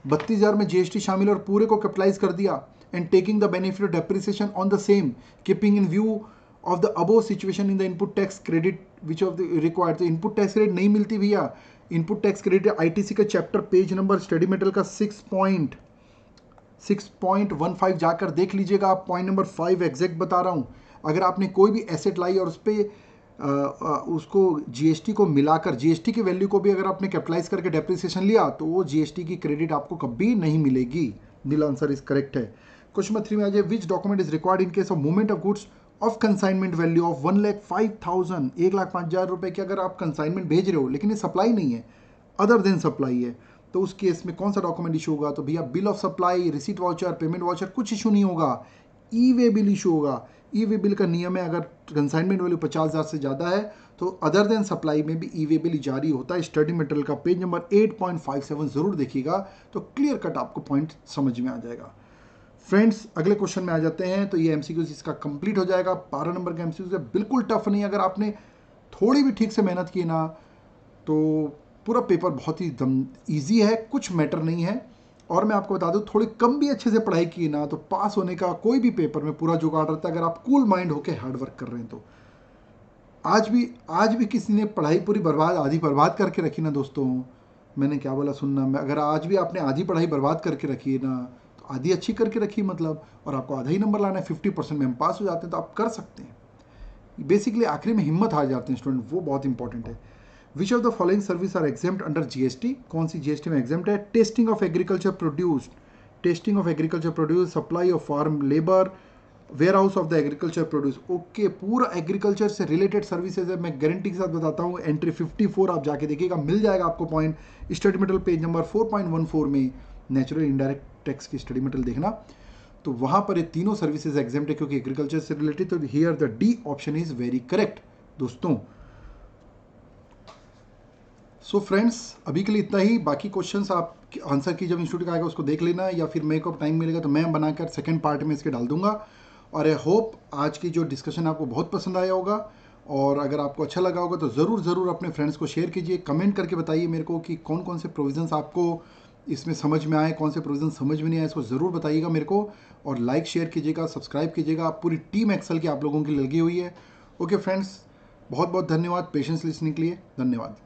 32,000 में जीएसटी शामिल और पूरे को कैपिटलाइज कर दिया। And taking the benefit of depreciation on the same, keeping in view of the above situation in the input tax credit which of the required. तो इनपुट टैक्स क्रेडिट नहीं मिलती भैया, इनपुट टैक्स क्रेडिट आईटीसी का chapter page number study material का 6.15 जाकर देख लीजिएगा। आप पॉइंट नंबर 5 एग्जैक्ट बता रहा हूँ। अगर आपने कोई भी एसेट लाई और उस पर उसको जीएसटी को मिलाकर जीएसटी की वैल्यू को भी अगर आपने कैपिटलाइज करके डेप्रिसिएशन लिया तो वो जीएसटी की क्रेडिट आपको कभी नहीं मिलेगी। नील आंसर इज करेक्ट है। क्वेश्चन नंबर 3 में आ जाए, which document is required in case of movement of goods of consignment value of 1,05,000, 1,05,000 रुपए की अगर आप कंसाइनमेंट भेज रहे हो लेकिन ये सप्लाई नहीं है, अदर देन सप्लाई है, तो उस केस में कौन सा डॉक्यूमेंट इशू होगा? तो भैया bill of supply, receipt voucher, payment voucher कुछ इशू नहीं होगा, ई वे बिल इशू होगा। ई वे बिल का नियम है, अगर कंसाइनमेंट वैल्यू 50,000 से ज़्यादा है तो अदर देन सप्लाई में भी ई वे बिल जारी होता है। स्टडी मटेरियल का पेज नंबर 8.57 जरूर देखिएगा तो क्लियर कट आपको पॉइंट समझ में आ जाएगा। फ्रेंड्स अगले क्वेश्चन में आ जाते हैं। तो ये एमसीक्यूज इसका कंप्लीट हो जाएगा। 12 नंबर का एमसीक्यूज है, बिल्कुल टफ नहीं। अगर आपने थोड़ी भी ठीक से मेहनत की ना तो पूरा पेपर बहुत ही ईजी है, कुछ मैटर नहीं है। और मैं आपको बता दूं, थोड़ी कम भी अच्छे से पढ़ाई की ना तो पास होने का कोई भी पेपर में पूरा जुगाड़ रहता है, अगर आप कूल माइंड होकर हार्ड वर्क कर रहे हैं तो। आज भी किसी ने पढ़ाई पूरी आधी बर्बाद करके रखी ना दोस्तों, मैंने क्या बोला सुनना, मैं अगर आज भी आपने आधी पढ़ाई बर्बाद करके रखी है ना तो आधी अच्छी करके रखी मतलब, और आपको आधा ही नंबर लाना है, 50% में हम पास हो जाते हैं तो आप कर सकते हैं। बेसिकली आखिरी में हिम्मत हार जाते हैं स्टूडेंट, वो बहुत इंपॉर्टेंट है। Which of the following service are exempt under GST? कौन सी जीएसटी में एग्जाम्प्ट है? Testing of agriculture produce, testing of agriculture produce, supply of farm labour, warehouse of the agriculture produce. Okay, पूरा agriculture से related services है, मैं guarantee के साथ बताता हूँ। एंट्री 54 आप जाके देखिएगा, मिल जाएगा आपको point. Study material page number 4.14 में नेचुरल इनडायरेक्ट टैक्स की स्टडी मटेरियल देखना, तो वहां पर ये तीनों सर्विसेज एग्जाम्प्ट है क्योंकि एग्रीकल्चर से रिलेटेड। तो here the D option is very correct दोस्तों। सो फ्रेंड्स अभी के लिए इतना ही। बाकी क्वेश्चंस आप आंसर की जब इंस्टीट्यूट का आएगा उसको देख लेना, या फिर मेरे को टाइम मिलेगा तो मैं बनाकर सेकंड पार्ट में इसके डाल दूंगा। और आई होप आज की जो डिस्कशन आपको बहुत पसंद आया होगा, और अगर आपको अच्छा लगा होगा तो ज़रूर अपने फ्रेंड्स को शेयर कीजिए। कमेंट करके बताइए मेरे को कि कौन कौन से प्रोविजंस आपको इसमें समझ में आए, कौन से प्रोविजन समझ में नहीं आए, इसको ज़रूर बताइएगा मेरे को। और लाइक शेयर कीजिएगा, सब्सक्राइब कीजिएगा। पूरी टीम एक्सेल की आप लोगों की लगी हुई है। ओके फ्रेंड्स, बहुत बहुत धन्यवाद पेशेंस लिसनिंग के लिए। धन्यवाद।